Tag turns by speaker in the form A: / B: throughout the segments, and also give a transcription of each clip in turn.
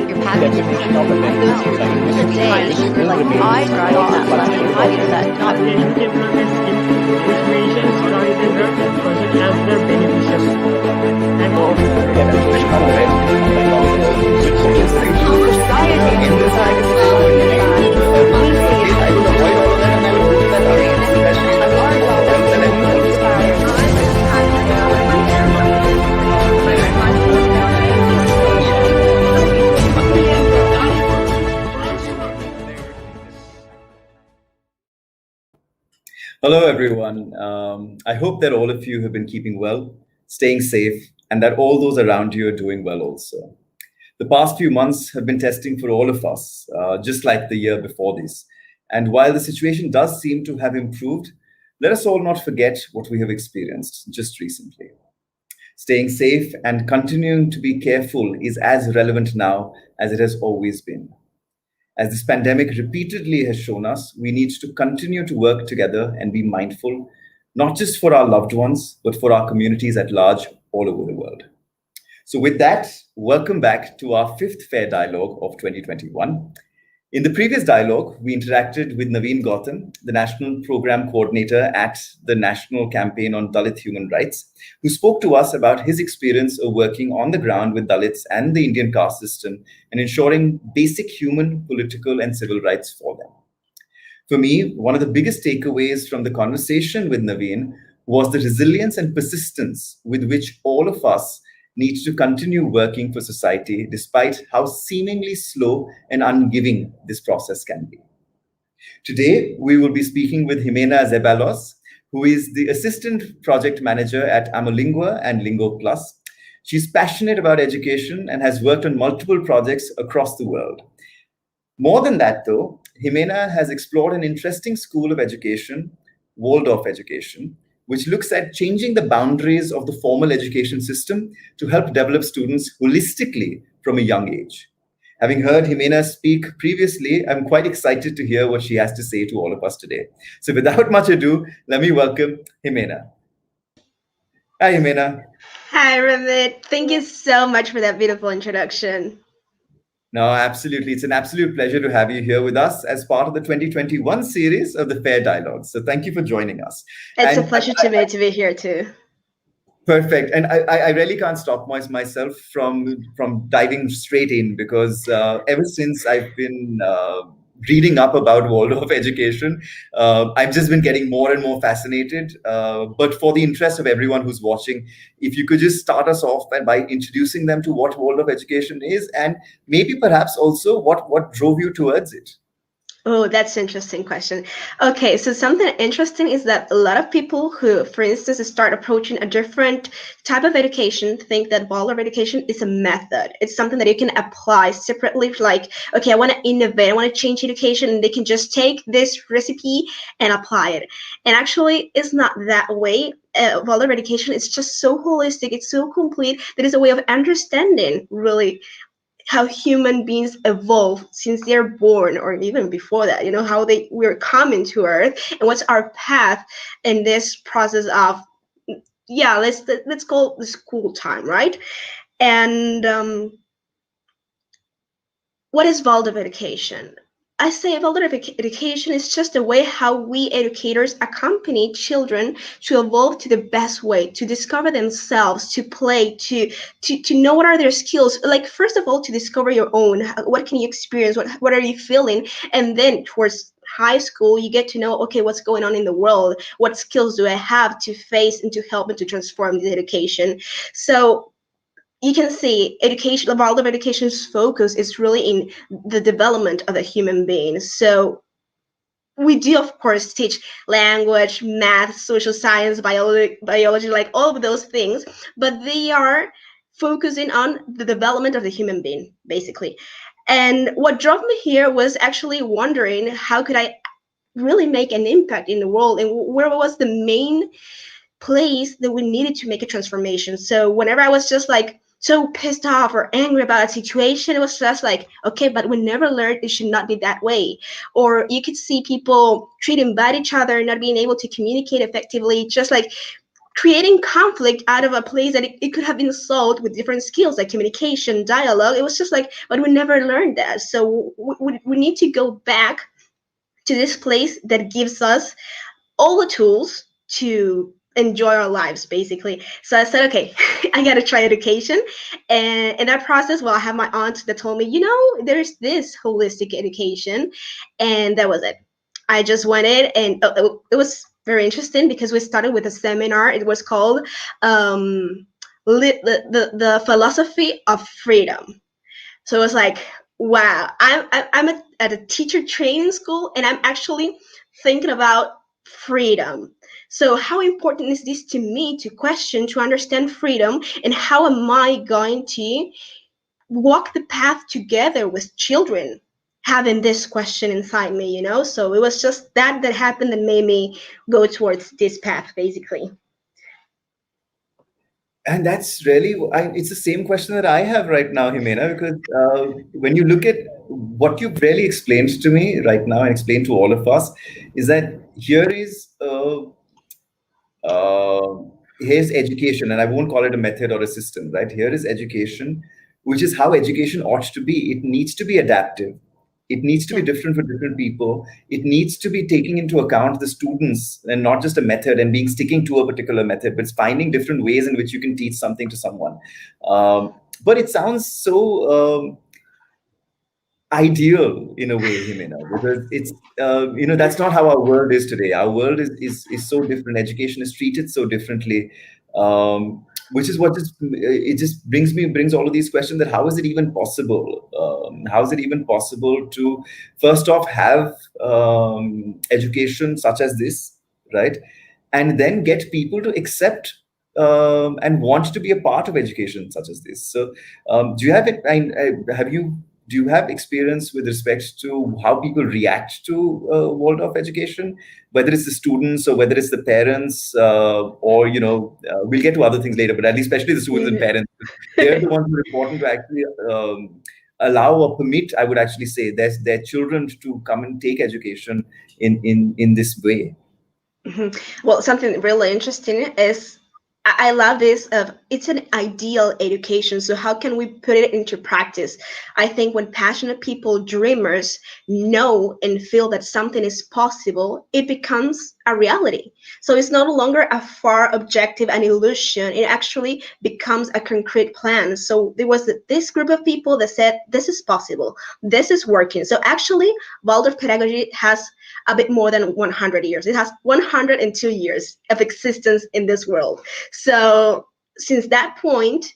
A: your package and you go through the day, you're like, I tried that, but I did that, not
B: Application development scheme which mentions target development project as their beneficiary. And
C: Hello, everyone. I hope that all of you have been keeping well, staying safe, and that all those around you are doing well also. The past few months have been testing for all of us, just like the year before this. And while the situation does seem to have improved, let us all not forget what we have experienced just recently. Staying safe and continuing to be careful is as relevant now as it has always been. As this pandemic repeatedly has shown us, we need to continue to work together and be mindful, not just for our loved ones, but for our communities at large all over the world. So with that, welcome back to our fifth FAIR dialogue of 2021. In the previous dialogue, we interacted with Naveen Gautam, the National Program Coordinator at the National Campaign on Dalit Human Rights, who spoke to us about his experience of working on the ground with Dalits and the Indian caste system and ensuring basic human, political, and civil rights for them. For me, one of the biggest takeaways from the conversation with Naveen was the resilience and persistence with which all of us need to continue working for society despite how seemingly slow and ungiving this process can be. Today, we will be speaking with Ximena Zeballos, who is the Assistant Project Manager at Amolingua Lingo Plus. She's passionate about education and has worked on multiple projects across the world. More than that, though, Ximena has explored an interesting school of education, Waldorf education, which looks at changing the boundaries of the formal education system to help develop students holistically from a young age. Having heard Ximena speak previously, I'm quite excited to hear what she has to say to all of us today. So without much ado, let me welcome Ximena. Hi, Ximena.
D: Hi, Ramit. Thank you so much for that beautiful introduction.
C: No, absolutely. It's an absolute pleasure to have you here with us as part of the 2021 series of the FAIR Dialogues. So thank you for joining us.
D: It's a pleasure to be here too.
C: Perfect. And I really can't stop myself from diving straight in because ever since I've been reading up about Waldorf education, I've just been getting more and more fascinated. But for the interest of everyone who's watching, if you could just start us off by introducing them to what Waldorf education is and maybe perhaps also what drove you towards it.
D: Oh, that's an interesting question. Okay, so something interesting is that a lot of people who, for instance, start approaching a different type of education think that Waldorf education is a method. It's something that you can apply separately, like, okay, I want to innovate, I want to change education, and they can just take this recipe and apply it. And actually, it's not that way. Waldorf education is just so holistic, it's so complete, that it's a way of understanding, really, how human beings evolve since they're born, or even before that, how we're coming to Earth, and what's our path in this process of, let's call the school time, right? And what is Waldorf education? I say Waldorf education is just a way how we educators accompany children to evolve to the best way, to discover themselves, to play, to know what are their skills. Like, first of all, to discover your own. What can you experience? What are you feeling? And then towards high school, you get to know, okay, what's going on in the world? What skills do I have to face and to help and to transform this education? So you can see education, Waldorf education's focus is really in the development of a human being. So we do, of course, teach language, math, social science, biology, like all of those things, but they are focusing on the development of the human being, basically. And what drove me here was actually wondering, how could I really make an impact in the world, and where was the main place that we needed to make a transformation? So whenever I was just like so pissed off or angry about a situation, it was just like, okay, but we never learned it should not be that way. Or you could see people treating bad each other, not being able to communicate effectively, just like creating conflict out of a place that it could have been solved with different skills like communication, dialogue. It was just like, but we never learned that. So we need to go back to this place that gives us all the tools to enjoy our lives, basically. So I said, okay, I got to try education. And in that process, well, I have my aunt that told me, there's this holistic education. And that was it. I just went in, and it was very interesting because we started with a seminar. It was called the Philosophy of Freedom. So it was like, wow, I'm at a teacher training school, and I'm actually thinking about freedom. So how important is this to me to question, to understand freedom, and how am I going to walk the path together with children having this question inside me, So it was just that happened that made me go towards this path, basically.
C: And that's really, it's the same question that I have right now, Ximena, because when you look at what you've really explained to me right now and explained to all of us, is that here's education, and I won't call it a method or a system, right? Here is education, which is how education ought to be. It needs to be adaptive. It needs to be different for different people. It needs to be taking into account the students and not just a method and sticking to a particular method, but it's finding different ways in which you can teach something to someone. But it sounds so ideal in a way, Ximena, because it's that's not how our world is today. Our world is so different. Education is treated so differently, which is what just brings all of these questions, that how is it even possible? How is it even possible to first off have education such as this, right, and then get people to accept and want to be a part of education such as this? So, do you have it? Do you have experience with respect to how people react to world of education, whether it's the students or whether it's the parents, or we'll get to other things later, but at least especially the students and parents, they're the ones who are important to actually allow or permit, I would actually say, their children to come and take education in this way.
D: Mm-hmm. Well, something really interesting is I love this of it's an ideal education. So how can we put it into practice? I think when passionate people, dreamers, know and feel that something is possible, it becomes a reality. So it's no longer a far objective, an illusion. It actually becomes a concrete plan. So there was this group of people that said, this is possible, this is working. So actually, Waldorf pedagogy has a bit more than 100 years. It has 102 years of existence in this world. So since that point,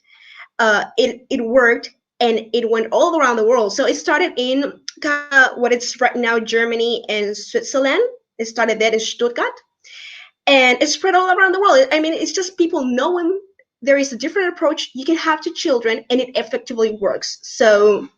D: it worked, and it went all around the world. So it started in what it's right now, Germany and Switzerland. It started there in Stuttgart, and it spread all around the world. I mean, it's just people knowing there is a different approach you can have to children, and it effectively works. So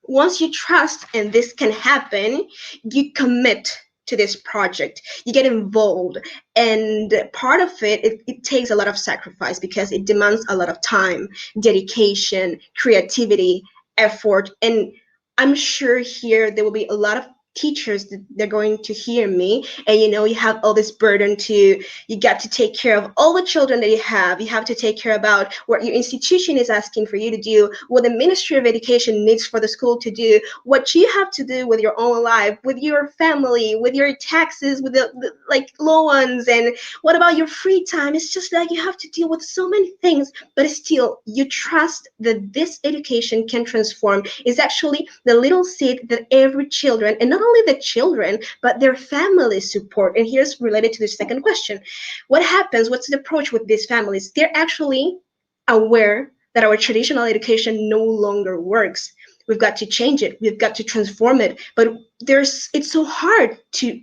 D: once you trust and this can happen, you commit to this project, you get involved, and part of it takes a lot of sacrifice because it demands a lot of time, dedication, creativity, effort. And I'm sure here there will be a lot of teachers that they're going to hear me, and you have all this burden you got to take care of all the children that you have to take care about what your institution is asking for you to do, what the Ministry of Education needs for the school to do, what you have to do with your own life, with your family, with your taxes, with the like loans, and what about your free time? It's just like you have to deal with so many things, but still you trust that this education can transform. It's actually the little seed that every children, and not only the children, but their families support. And here's related to the second question. What happens? What's the approach with these families? They're actually aware that our traditional education no longer works. We've got to change it. We've got to transform it. But it's so hard to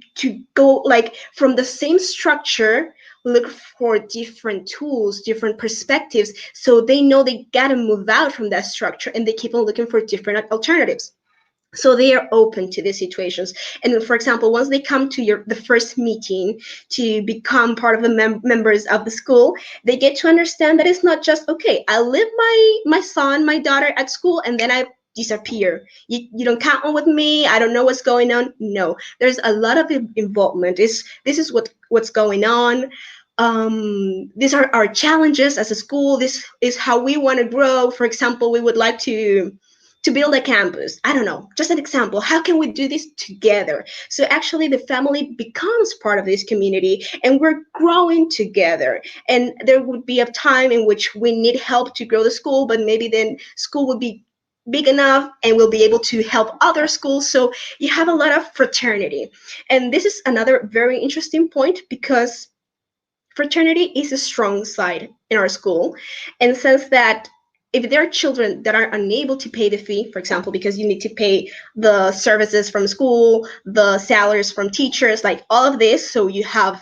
D: go like from the same structure, look for different tools, different perspectives. So they know they got to move out from that structure, and they keep on looking for different alternatives. So they are open to these situations. And for example, once they come to the first meeting to become part of the members of the school, they get to understand that it's not just, okay, I leave my son, my daughter at school, and then I disappear. You don't count on with me. I don't know what's going on. No, there's a lot of involvement. This is what's going on. these are our challenges as a school. This is how we want to grow. For example, we would like to build a campus. I don't know, just an example. How can we do this together? So actually the family becomes part of this community and we're growing together. And there would be a time in which we need help to grow the school, but maybe then school would be big enough and we'll be able to help other schools. So you have a lot of fraternity. And this is another very interesting point, because fraternity is a strong side in our school, in the sense that if there are children that are unable to pay the fee, for example, because you need to pay the services from school, the salaries from teachers, like all of this, so you have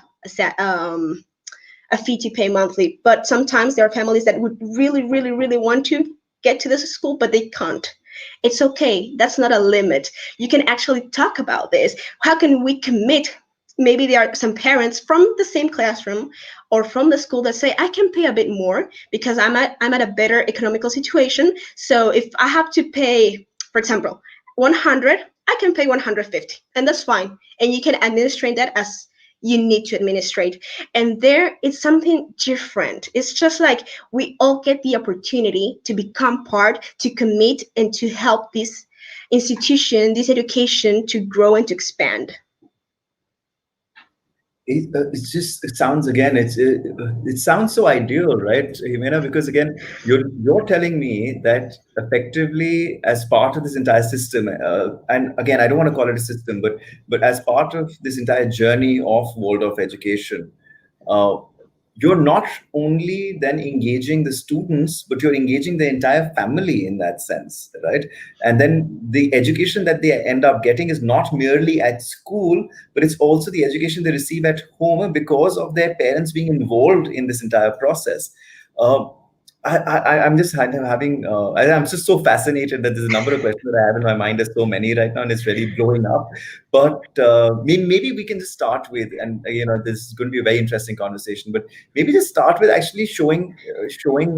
D: a fee to pay monthly. But sometimes there are families that would really, really, really want to get to this school, but they can't. It's okay. That's not a limit. You can actually talk about this. How can we commit? Maybe there are some parents from the same classroom or from the school that say, I can pay a bit more because I'm at a better economical situation. So if I have to pay, for example, 100, I can pay 150, and that's fine. And you can administrate that as you need to administrate. And there it's something different. It's just like we all get the opportunity to become part, to commit, and to help this institution, this education, to grow and to expand.
C: It sounds again, it sounds so ideal, right, Ximena? Because again, you're telling me that effectively as part of this entire system, and again, I don't want to call it a system, but as part of this entire journey of Waldorf education, uh, you're not only then engaging the students, but you're engaging the entire family in that sense, right? And then the education that they end up getting is not merely at school, but it's also the education they receive at home because of their parents being involved in this entire process. Uh, I'm just having, I'm just so fascinated that there's a number of questions that I have in my mind. There's so many right now, and it's really blowing up. But maybe we can just start with, and this is going to be a very interesting conversation. But maybe just start with actually showing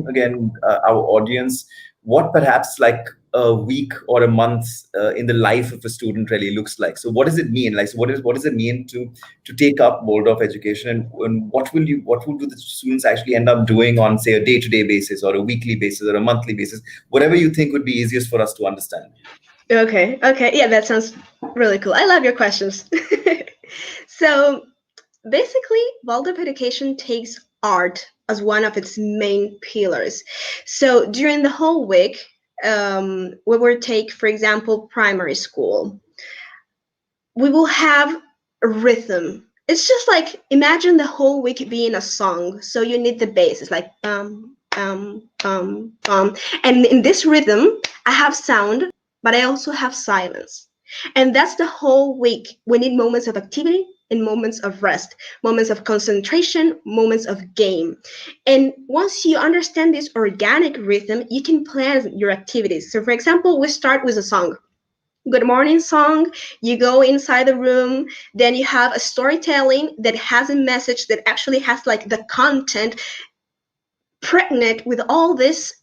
C: again our audience what perhaps like a week or a month in the life of a student really looks like. So what does it mean? Like, so what does it mean to take up Waldorf education, and what do the students actually end up doing on, say, a day-to-day basis or a weekly basis or a monthly basis, whatever you think would be easiest for us to understand.
D: Okay, yeah, that sounds really cool. I love your questions. So basically, Waldorf education takes art as one of its main pillars. So during the whole week, we will take, for example, primary school. We will have a rhythm. It's just like, imagine the whole week being a song. So you need the bass. It's like and in this rhythm, I have sound, but I also have silence. And that's the whole week. We need moments of activity and moments of rest, moments of concentration, moments of game. And once you understand this organic rhythm, you can plan your activities. So for example, we start with a song. Good morning song. You go inside the room, then you have a storytelling that has a message that actually has like the content pregnant with all this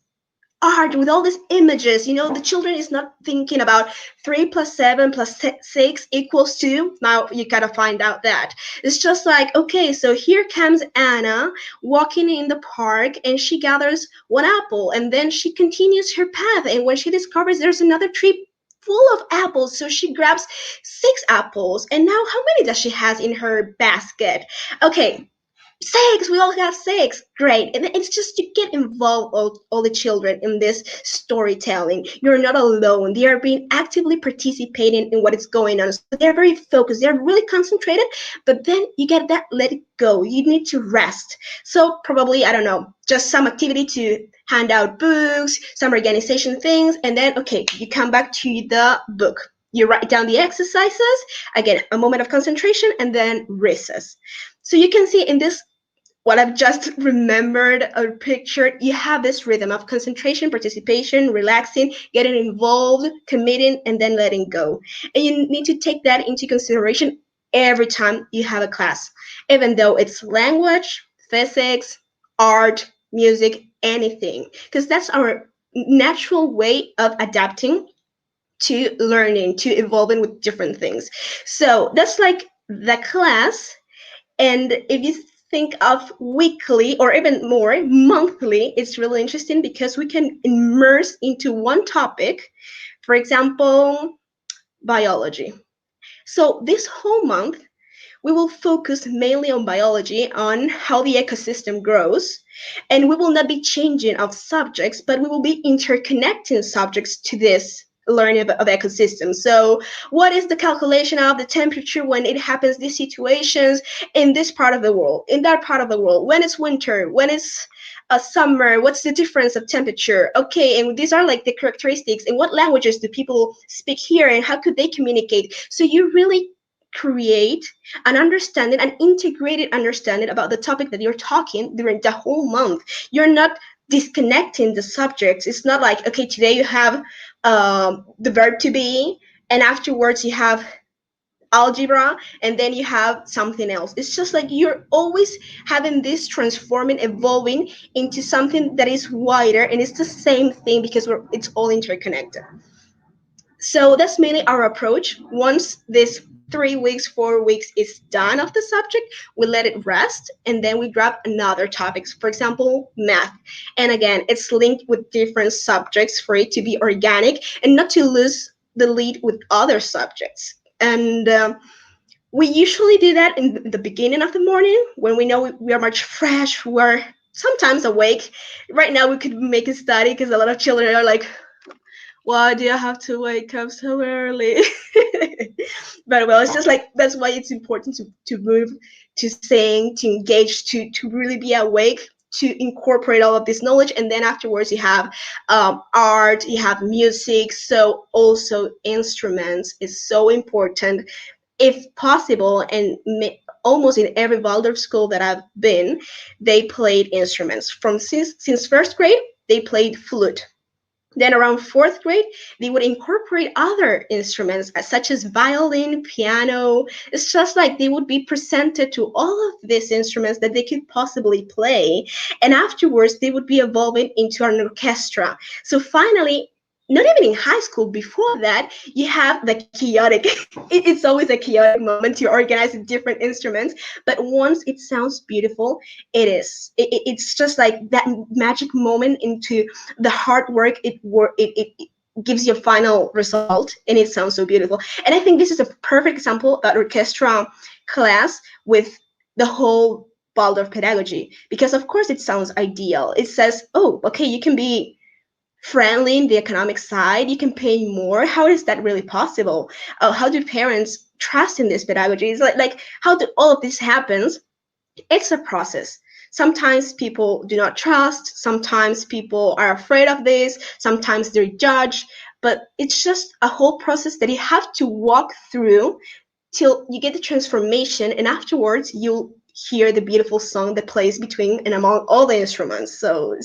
D: art, with all these images. The children is not thinking about 3 plus 7 plus 6 equals 2. Now you gotta find out that. It's just like, okay, so here comes Anna walking in the park and she gathers one apple and then she continues her path. And when she discovers there's another tree full of apples, so she grabs 6 apples. And now how many does she has in her basket? Okay, 6, we all have 6. Great. And it's just to get involved, all the children, in this storytelling. You're not alone. They are being actively participating in what is going on. So they're very focused. They're really concentrated, but then you get that let it go. You need to rest. So probably, I don't know, just some activity to hand out books, some organization things, and then, okay, you come back to the book. You write down the exercises, again, a moment of concentration, and then recess. So you can see in this, what I've just remembered or pictured, you have this rhythm of concentration, participation, relaxing, getting involved, committing, and then letting go. And you need to take that into consideration every time you have a class, even though it's language, physics, art, music, anything, because that's our natural way of adapting to learning, to evolving with different things. So that's like the class. And if you think of weekly or even more monthly, it's really interesting because we can immerse into one topic. For example, biology. So this whole month, we will focus mainly on biology, on how the ecosystem grows, and we will not be changing of subjects, but we will be interconnecting subjects to this learning of ecosystems. So what is the calculation of the temperature when it happens, these situations in this part of the world, in that part of the world, when it's winter, when it's a summer, what's the difference of temperature? Okay, and these are like the characteristics, and what languages do people speak here, and how could they communicate? So you really create an understanding, an integrated understanding about the topic that you're talking during the whole month. You're not disconnecting the subjects. It's not like, okay, today you have the verb to be, and afterwards you have algebra, and then you have something else. It's just like you're always having this transforming, evolving into something that is wider, and it's the same thing because it's all interconnected. So that's mainly our approach. Once this 3 weeks, 4 weeks is done of the subject, we let it rest, and then we grab another topics. For example, math. And again, it's linked with different subjects for it to be organic and not to lose the lead with other subjects. And we usually do that in the beginning of the morning when we know we are much fresh, we're sometimes awake. Right now we could make a study because a lot of children are like, why do I have to wake up so early? But well, it's just like that's why it's important to move, to sing, to engage, to really be awake, to incorporate all of this knowledge. And then afterwards you have art, you have music. So also instruments is so important. If possible, and almost in every Waldorf school that I've been, they played instruments. From since first grade, they played flute. Then around fourth grade, they would incorporate other instruments such as violin, piano. It's just like they would be presented to all of these instruments that they could possibly play. And afterwards, they would be evolving into an orchestra. So finally, not even in high school, before that, you have the chaotic. It's always a chaotic moment to organize different instruments. But once it sounds beautiful, it is. It's just like that magic moment into the hard work. It gives you a final result, and it sounds so beautiful. And I think this is a perfect example of orchestra class with the whole Waldorf pedagogy, because of course it sounds ideal. It says, oh, okay, you can be friendly in the economic side, you can pay more. How is that really possible? How do parents trust in this pedagogy? It's like how do all of this happens? It's a process. Sometimes people do not trust, sometimes people are afraid of this, sometimes they're judged, but it's just a whole process that you have to walk through till you get the transformation, and afterwards you'll hear the beautiful song that plays between and among all the instruments. So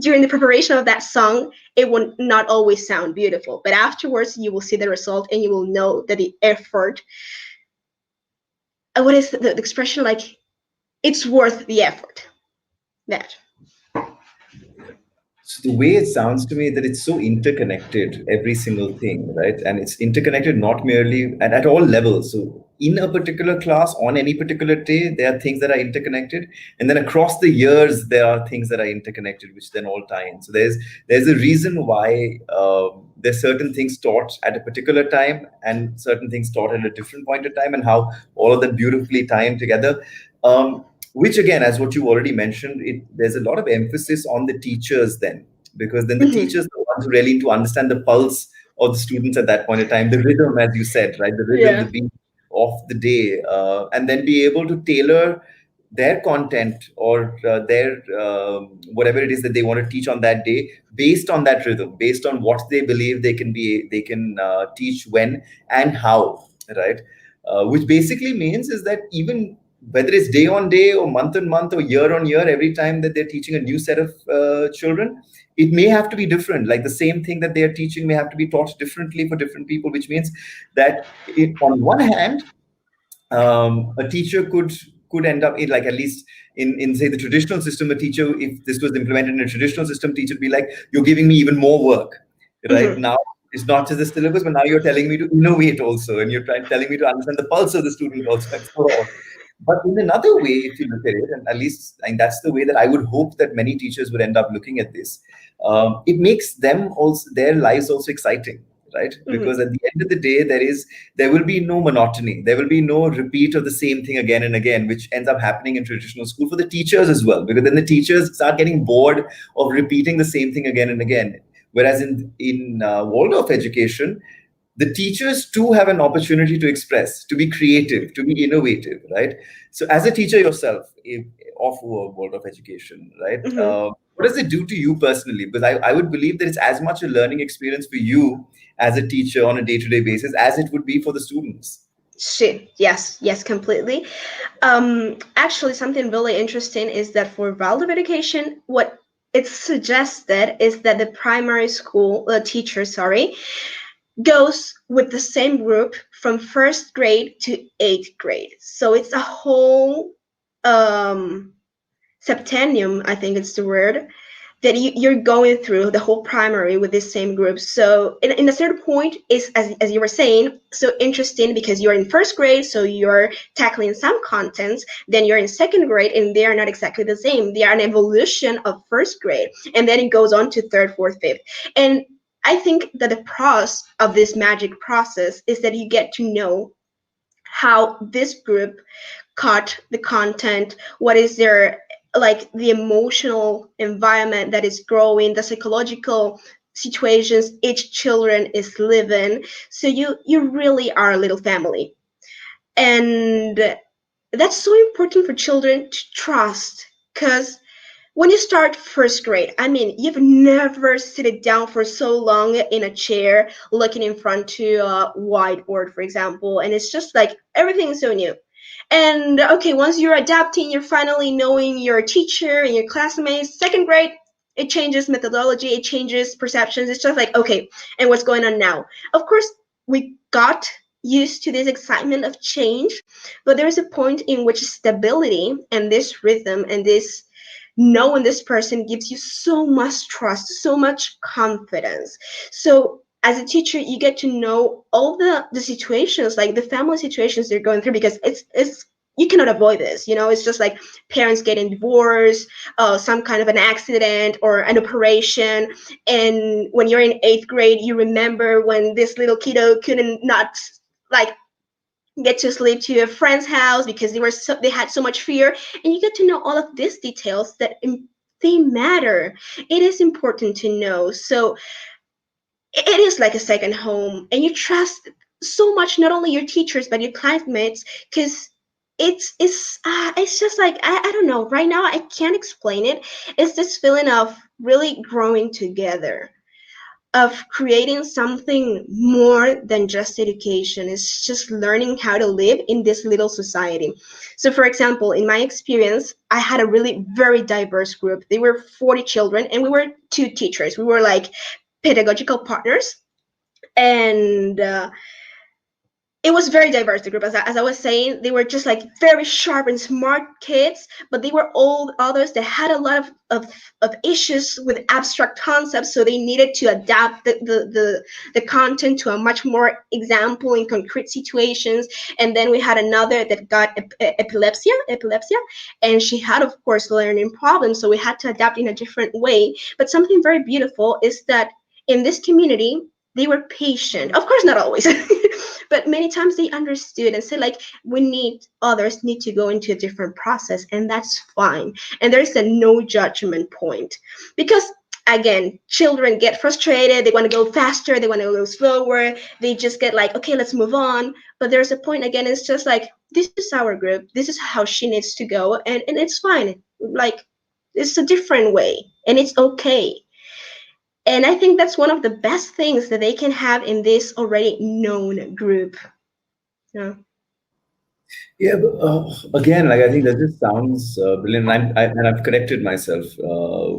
D: during the preparation of that song, it will not always sound beautiful, but afterwards you will see the result and you will know that the effort, what is the expression, like it's worth the effort. That.
C: So the way it sounds to me that it's so interconnected, every single thing, right? And it's interconnected not merely and at all levels. So in a particular class, on any particular day, there are things that are interconnected. And then across the years, there are things that are interconnected, which then all tie in. So there's a reason why there's certain things taught at a particular time and certain things taught at a different point of time, and how all of them beautifully tie in together. Which again, as what you already mentioned, there's a lot of emphasis on the teachers then, because then the teachers are the ones who really need to understand the pulse of the students at that point in time, the rhythm, as you said, right? The rhythm, the beat of the day, and then be able to tailor their content or their whatever it is that they want to teach on that day based on that rhythm, based on what they believe they can teach when and how, right? Which basically means is that even whether it's day on day or month on month or year on year, every time that they're teaching a new set of children, it may have to be different. Like the same thing that they're teaching may have to be taught differently for different people, which means that on one hand, a teacher could end up in, like, at least in say the traditional system, a teacher, if this was implemented in a traditional system, teacher would be like, you're giving me even more work, right? Now it's not just the syllabus, but now you're telling me to innovate also, and you're telling me to understand the pulse of the student also, and so on. But in another way, if you look at it, and at least and that's the way that I would hope that many teachers would end up looking at this, it makes them also their lives also exciting, right? Because at the end of the day, there will be no monotony. There will be no repeat of the same thing again and again, which ends up happening in traditional school for the teachers as well, because then the teachers start getting bored of repeating the same thing again and again. Whereas in Waldorf education, the teachers too have an opportunity to express, to be creative, to be innovative, right? So as a teacher yourself of world of education, right? What does it do to you personally? Because I would believe that it's as much a learning experience for you as a teacher on a day-to-day basis as it would be for the students.
D: Shit. Yes, completely. Actually, something really interesting is that for Waldorf education, what it's suggested is that the primary school teacher, goes with the same group from 1st grade to 8th grade. So it's a whole septennium, I think it's the word, that you're going through the whole primary with this same group. So in a certain point is, as you were saying, so interesting because you're in 1st grade, so you're tackling some contents, then you're in 2nd grade and they are not exactly the same. They are an evolution of 1st grade, and then it goes on to 3rd, 4th, 5th. And I think that the pros of this magic process is that you get to know how this group caught the content, what is their, like, the emotional environment that is growing, the psychological situations each children is living. So you really are a little family. And that's so important for children to trust, because when you start 1st grade, I mean, you've never sit down for so long in a chair looking in front to a whiteboard, for example, and it's just like everything is so new. And okay, once you're adapting, you're finally knowing your teacher and your classmates. 2nd grade, it changes methodology, it changes perceptions. It's just like, okay, and what's going on now? Of course, we got used to this excitement of change, but there's a point in which stability and this rhythm and this knowing this person gives you so much trust, so much confidence. So as a teacher, you get to know all the situations, like the family situations they're going through, because it's you cannot avoid this. It's just like parents getting divorced, some kind of an accident or an operation. And when you're in 8th grade, you remember when this little kiddo couldn't not like get to sleep to a friend's house because they had so much fear, and you get to know all of these details that they matter. It is important to know. So it is like a second home, and you trust so much not only your teachers but your classmates, because it's just like I don't know, right now I can't explain it. It's this feeling of really growing together, of creating something more than just education. It's just learning how to live in this little society. So for example, in my experience, I had a really very diverse group. They were 40 children and we were 2 teachers. We were like pedagogical partners, and it was very diverse, the group. As I was saying, they were just like very sharp and smart kids, but they were all others that had a lot of issues with abstract concepts, so they needed to adapt the content to a much more example in concrete situations. And then we had another that got epilepsy, and she had, of course, learning problems, so we had to adapt in a different way. But something very beautiful is that in this community, they were patient. Of course, not always, but many times they understood and said, like, others need to go into a different process, and that's fine. And there's a no judgment point, because again, children get frustrated. They want to go faster. They want to go slower. They just get like, okay, let's move on. But there's a point, again, it's just like, this is our group. This is how she needs to go. And it's fine. Like, it's a different way, and it's okay. And I think that's one of the best things that they can have in this already known group. Yeah.
C: Yeah, but, again, like I think that just sounds brilliant, and I've corrected myself,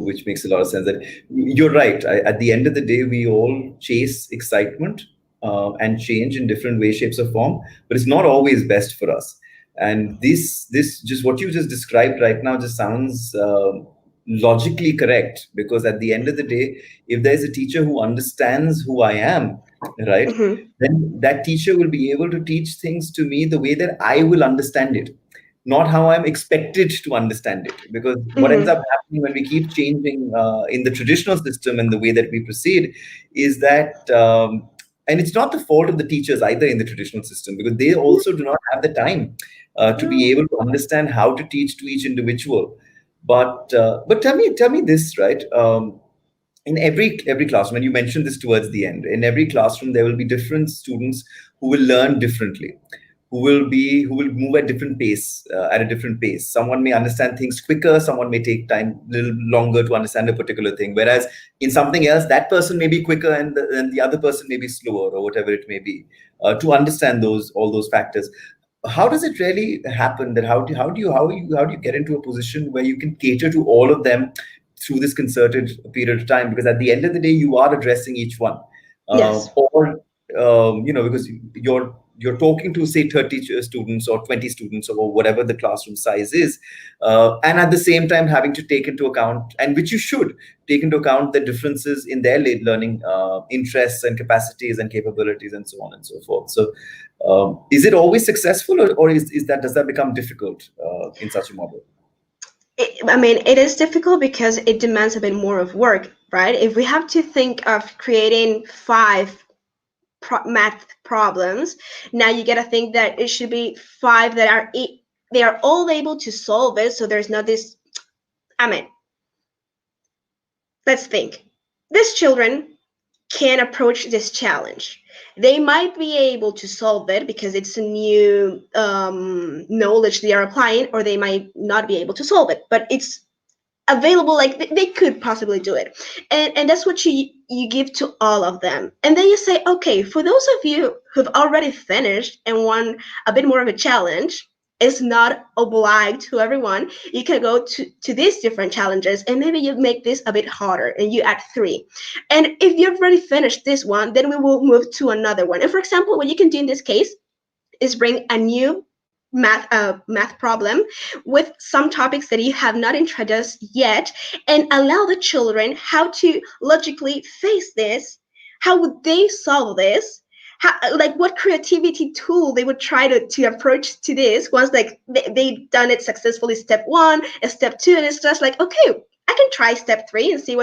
C: which makes a lot of sense. That you're right. At the end of the day, we all chase excitement and change in different ways, shapes, or form, but it's not always best for us. And this just what you just described right now just sounds logically correct, because at the end of the day, if there's a teacher who understands who I am, right, then that teacher will be able to teach things to me the way that I will understand it, not how I'm expected to understand it. Because what ends up happening when we keep changing in the traditional system and the way that we proceed is that, and it's not the fault of the teachers either in the traditional system, because they also do not have the time to be able to understand how to teach to each individual. But tell me this, right? In every classroom, and you mentioned this towards the end, in every classroom there will be different students who will learn differently, who will move at different pace, at a different pace. Someone may understand things quicker, someone may take time a little longer to understand a particular thing, whereas in something else that person may be quicker and the other person may be slower, or whatever it may be, to understand all those factors. How does it really happen that how do you get into a position where you can cater to all of them through this concerted period of time? Because at the end of the day, you are addressing each one,
D: Yes.
C: or because you're talking to, say, 30 students or 20 students or whatever the classroom size is, and at the same time having to take into account, and which you should take into account, the differences in their learning interests and capacities and capabilities and so on and so forth. So is it always successful, or does that become difficult in such a model?
D: It is difficult because it demands a bit more of work, right? If we have to think of creating 5 math problems, now you got to think that it should be 5 that are they are all able to solve it. So there's not this. Let's think. These children can approach this challenge. They might be able to solve it because it's a new knowledge they are applying, or they might not be able to solve it, but it's available, like they could possibly do it. And that's what you give to all of them. And then you say, okay, for those of you who've already finished and want a bit more of a challenge, it's not obliged to everyone. You can go to these different challenges, and maybe you make this a bit harder and you add 3. And if you've already finished this one, then we will move to another one. And for example, what you can do in this case is bring a new math problem with some topics that you have not introduced yet, and allow the children how to logically face this. How would they solve this? Like what creativity tool they would try to approach to this once, like they've done it successfully, step 1 and step 2, and it's just like, okay, I can try step 3 and see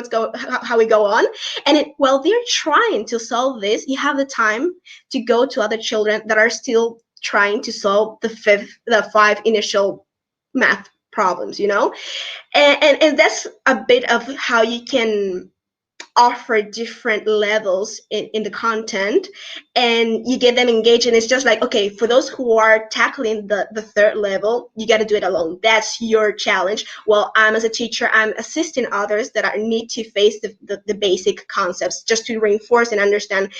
D: how we go on. And while they're trying to solve this, you have the time to go to other children that are still trying to solve the 5 initial math problems, and that's a bit of how you can offer different levels in the content, and you get them engaged. And it's just like, okay, for those who are tackling the 3rd level, you got to do it alone. That's your challenge. Well, I'm, as a teacher, I'm assisting others that need to face the basic concepts just to reinforce and understand.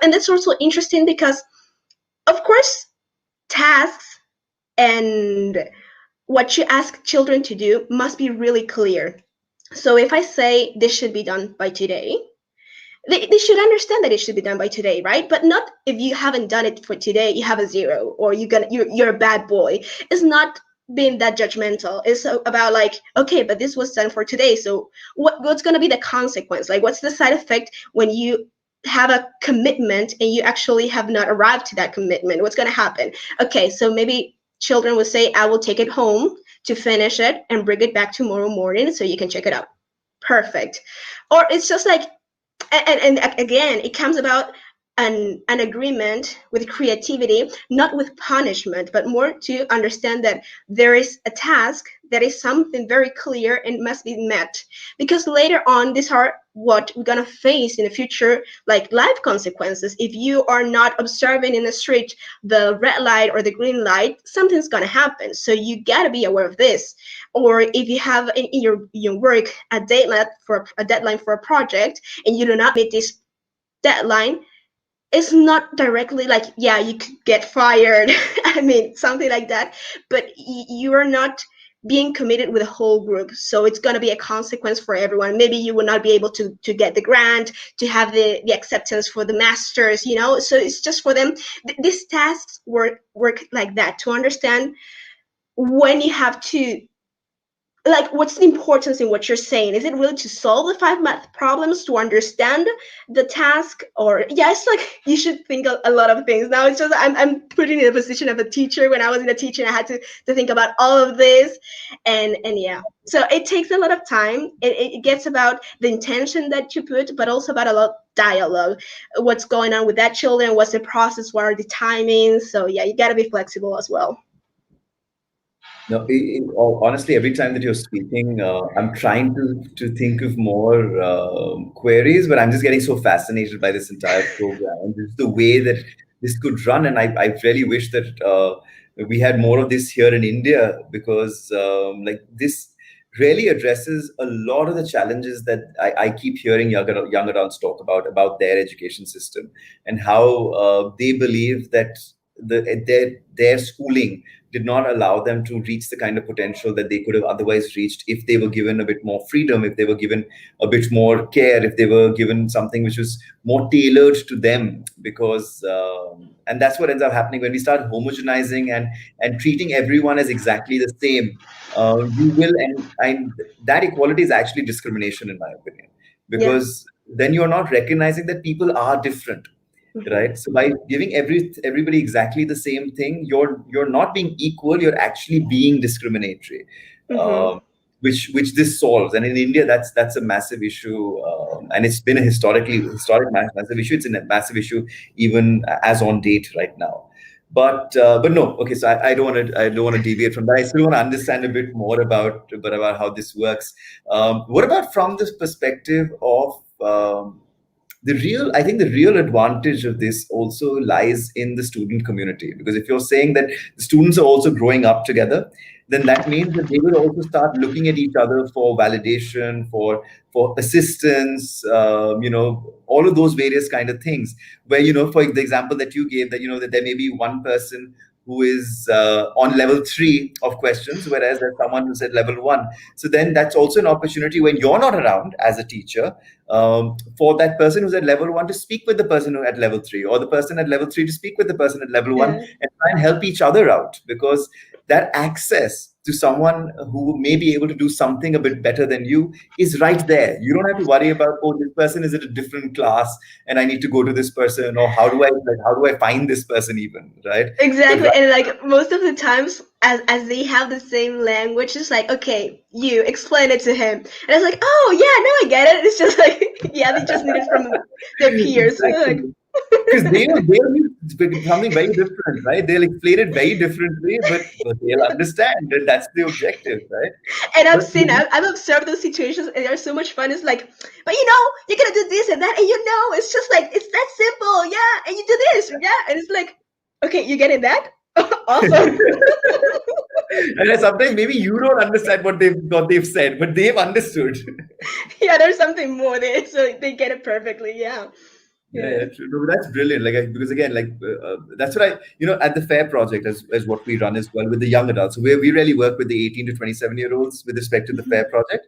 D: And that's also interesting because, of course, tasks and what you ask children to do must be really clear. So if I say this should be done by today, they should understand that it should be done by today, right? But not if you haven't done it for today, you have a 0, or you're a bad boy. It's not being that judgmental. It's about like, okay, but this was done for today. So what's going to be the consequence? Like, what's the side effect when you have a commitment and you actually have not arrived to that commitment? What's going to happen? Okay, so maybe children will say, I will take it home to finish it and bring it back tomorrow morning so you can check it out. Perfect. Or it's just like, and again, it comes about an agreement with creativity, not with punishment, but more to understand that there is a task that is something very clear and must be met. Because later on, these are what we're going to face in the future, like life consequences. If you are not observing in the street the red light or the green light, something's going to happen. So you got to be aware of this. Or if you have in your work a deadline for a project, and you do not meet this deadline, it's not directly like, yeah, you could get fired. I mean, something like that. But you are not being committed with a whole group. So it's going to be a consequence for everyone. Maybe you will not be able to get the grant, to have the acceptance for the masters, So it's just for them. These tasks work like that, to understand when you have to like, what's the importance in what you're saying? Is it really to solve the 5 math problems, to understand the task? Or yeah, it's like you should think a lot of things. Now it's just I'm putting in a position of a teacher. When I was in a teaching, I had to think about all of this, and yeah. So it takes a lot of time. It gets about the intention that you put, but also about a lot of dialogue. What's going on with that children? What's the process? What are the timings? So yeah, you got to be flexible as well.
C: No, honestly, every time that you're speaking, I'm trying to think of more queries, but I'm just getting so fascinated by this entire program and just the way that this could run. And I really wish that we had more of this here in India, because like this really addresses a lot of the challenges that I keep hearing young adults talk about their education system, and how they believe that their schooling did not allow them to reach the kind of potential that they could have otherwise reached if they were given a bit more freedom, if they were given a bit more care, if they were given something which was more tailored to them. Because and that's what ends up happening when we start homogenizing and treating everyone as exactly the same. You will, and that equality is actually discrimination, in my opinion,
D: Yeah.
C: because then you're not recognizing that people are different, right? So by giving everybody exactly the same thing, you're not being equal, you're actually being discriminatory.
D: Mm-hmm.
C: um, which this solves. And in India, that's a massive issue, and it's been a massive issue. It's a massive issue even as on date right now. But no, okay. So I don't want to deviate from that. I still want to understand a bit more about how this works. What about from this perspective of I think the real advantage of this also lies in the student community, because if you're saying that the students are also growing up together, then that means that they will also start looking at each other for validation, for assistance, all of those various kind of things. Where, for the example that you gave, that there may be one person who is on level 3 of questions, whereas there's someone who's at level 1. So then that's also an opportunity when you're not around as a teacher, for that person who's at level 1 to speak with the person who at level 3, or the person at level 3 to speak with the person at level 1,
D: Yeah.
C: and try and help each other out. Because that access to someone who may be able to do something a bit better than you is right there. You don't have to worry about, oh, this person is at a different class and I need to go to this person, or how do I find this person even, right? But
D: Exactly. And like most of the times, as they have the same language, it's like, okay, you explain it to him. And it's like, oh yeah, now I get it. It's just like, yeah, they just need it from their peers. Like,
C: exactly. Because they'll be something very different, right? They'll explain it very differently, but they'll understand that that's the objective, right?
D: and
C: But
D: I've observed those situations, and they're so much fun. It's like, but you're gonna do this and that, and it's just like, it's that simple, yeah. And you do this, yeah. And it's like, okay, you getting that? Awesome.
C: and then sometimes maybe you don't understand what they've said, but they've understood.
D: Yeah, there's something more there, so they get it perfectly. Yeah.
C: Yeah, true. No, but that's brilliant. Because again, that's what at the FAIR project, as what we run as well with the young adults. So we really work with the 18 to 27-year-olds with respect to the FAIR project.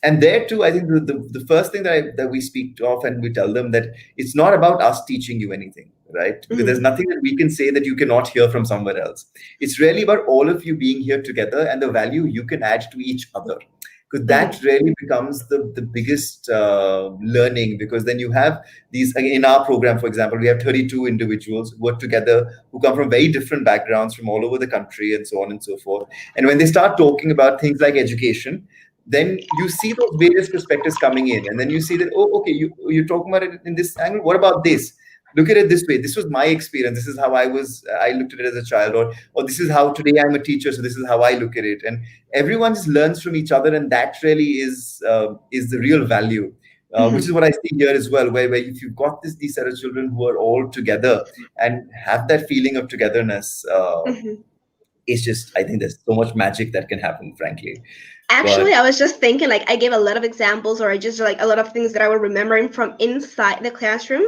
C: And there too, I think the first thing that we speak of, and we tell them that it's not about us teaching you anything, right? Because there's nothing that we can say that you cannot hear from somewhere else. It's really about all of you being here together and the value you can add to each other. Because that really becomes the biggest learning. Because then you have these, in our program, for example, we have 32 individuals who work together, who come from very different backgrounds from all over the country, and so on and so forth. And when they start talking about things like education, then you see those various perspectives coming in, and then you see that, oh, okay, you're talking about it in this angle. What about this? Look at it this way. This was my experience. This is how I looked at it as a child, or this is how today I'm a teacher. So this is how I look at it. And everyone just learns from each other. And that really is the real value, which is what I see here as well, where if you've got these set of children who are all together and have that feeling of togetherness, it's just, I think there's so much magic that can happen, frankly.
D: Actually, I was just thinking, like, I gave a lot of examples, or I just like a lot of things that I was remembering from inside the classroom.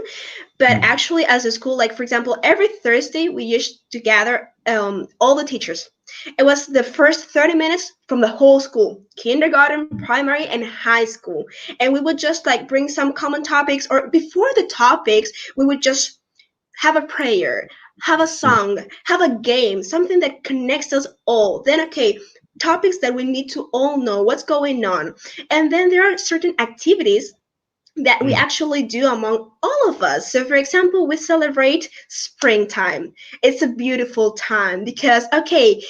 D: But actually, as a school, like, for example, every Thursday we used to gather all the teachers. It was the first 30 minutes from the whole school, kindergarten, primary, and high school. And we would just like bring some common topics, or before the topics, we would just have a prayer, have a song, have a game, something that connects us all. Then, okay, topics that we need to all know what's going on. And then there are certain activities that we actually do among all of us. So for example, we celebrate springtime. It's a beautiful time because, okay,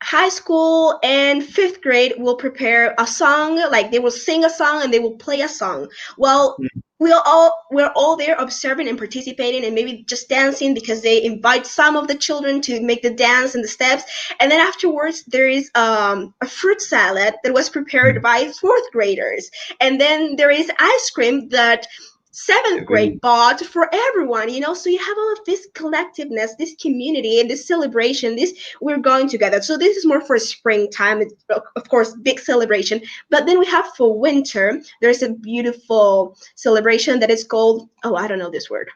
D: high school and fifth grade will prepare a song, like they will sing a song and they will play a song. Well, we're all there observing and participating and maybe just dancing because they invite some of the children to make the dance and the steps. And then afterwards there is a fruit salad that was prepared by fourth graders. And then there is ice cream that seventh grade bought for everyone, you know. So you have all of this collectiveness, this community, and this celebration. This, we're going together. So this is more for springtime. It's, of course, big celebration. But then we have for winter, there's a beautiful celebration that is called, oh, I don't know this word.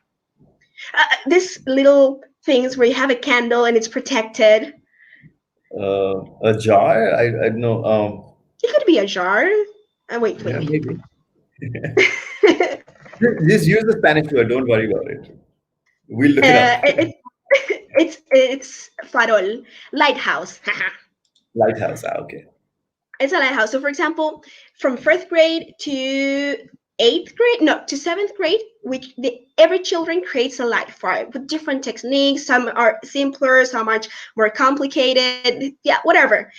D: This little things where you have a candle and it's protected.
C: A jar? I don't know.
D: It could be a jar. Wait.
C: Yeah, maybe. Just use the Spanish word. Don't worry about it. We'll look it up.
D: It's farol, lighthouse.
C: Lighthouse. Okay.
D: It's a lighthouse. So, for example, from first grade to to seventh grade, every children creates a light fire with different techniques. Some are simpler, some are more complicated. Yeah, whatever.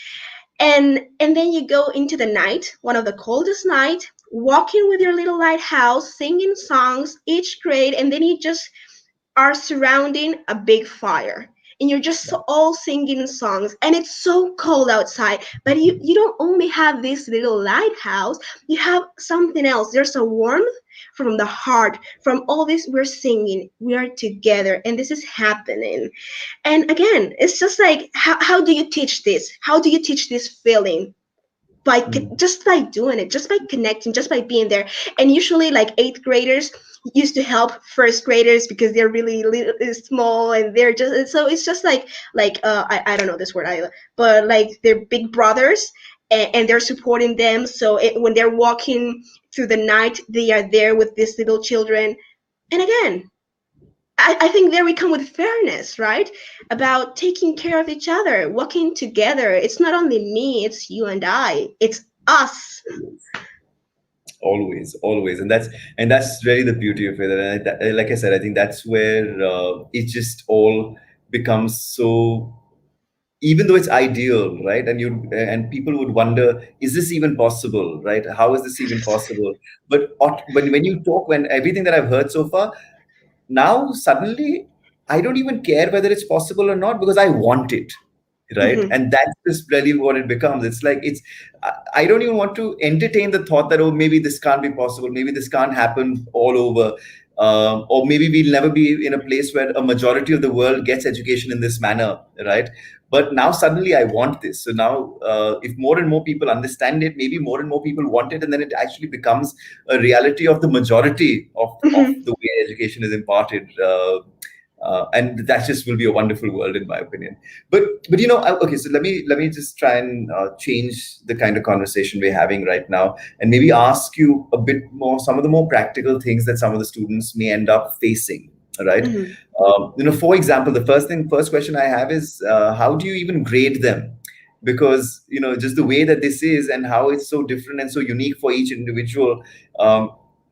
D: And then you go into the night, one of the coldest night, walking with your little lighthouse, singing songs, each grade, and then you just are surrounding a big fire. And you're just all singing songs. And it's so cold outside, but you don't only have this little lighthouse, you have something else. There's a warmth from the heart, from all this we're singing, we are together, and this is happening. And again, it's just like, how do you teach this? How do you teach this feeling? Just by doing it, just by connecting, just by being there. And usually like eighth graders used to help first graders because they're really small and they're just, so it's just like I don't know this word either, but like they're big brothers and they're supporting them. So when they're walking through the night, they are there with these little children. And again, I think there we come with fairness, right? About taking care of each other, working together. It's not only me, it's you and I, it's us.
C: Always. And that's really the beauty of it. And like I said, I think that's where it just all becomes so, even though it's ideal, right? And people would wonder, is this even possible, right? How is this even possible? But when you talk, when everything that I've heard so far, now suddenly I don't even care whether it's possible or not because I want it, right? And that's just really what it becomes. It's like, I don't even want to entertain the thought that, oh, maybe this can't be possible, maybe this can't happen all over, or maybe we'll never be in a place where a majority of the world gets education in this manner, right? But now suddenly I want this. So now if more and more people understand it, maybe more and more people want it, and then it actually becomes a reality of the majority of the way education is imparted. And that just will be a wonderful world, in my opinion. But you know, okay, so let me just try and change the kind of conversation we're having right now, and maybe ask you a bit more, some of the more practical things that some of the students may end up facing, right? You know, for example, the first question I have is, how do you even grade them? Because, you know, just the way that this is and how it's so different and so unique for each individual.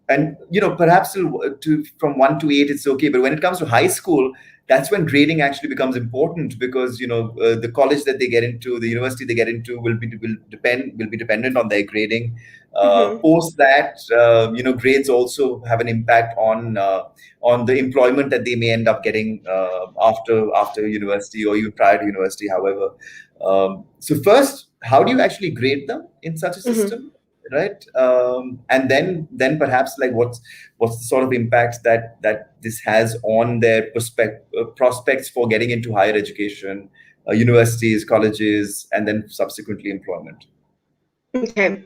C: And, you know, perhaps from 1 to 8, it's okay. But when it comes to high school, that's when grading actually becomes important, because, you know, the college that they get into, the university they get into will be dependent on their grading. Post that, you know, grades also have an impact on the employment that they may end up getting after university, or even prior to university, however. So first, how do you actually grade them in such a system? Right, and then perhaps like what's the sort of impact that this has on their prospects for getting into higher education, universities, colleges, and then subsequently employment.
D: Okay,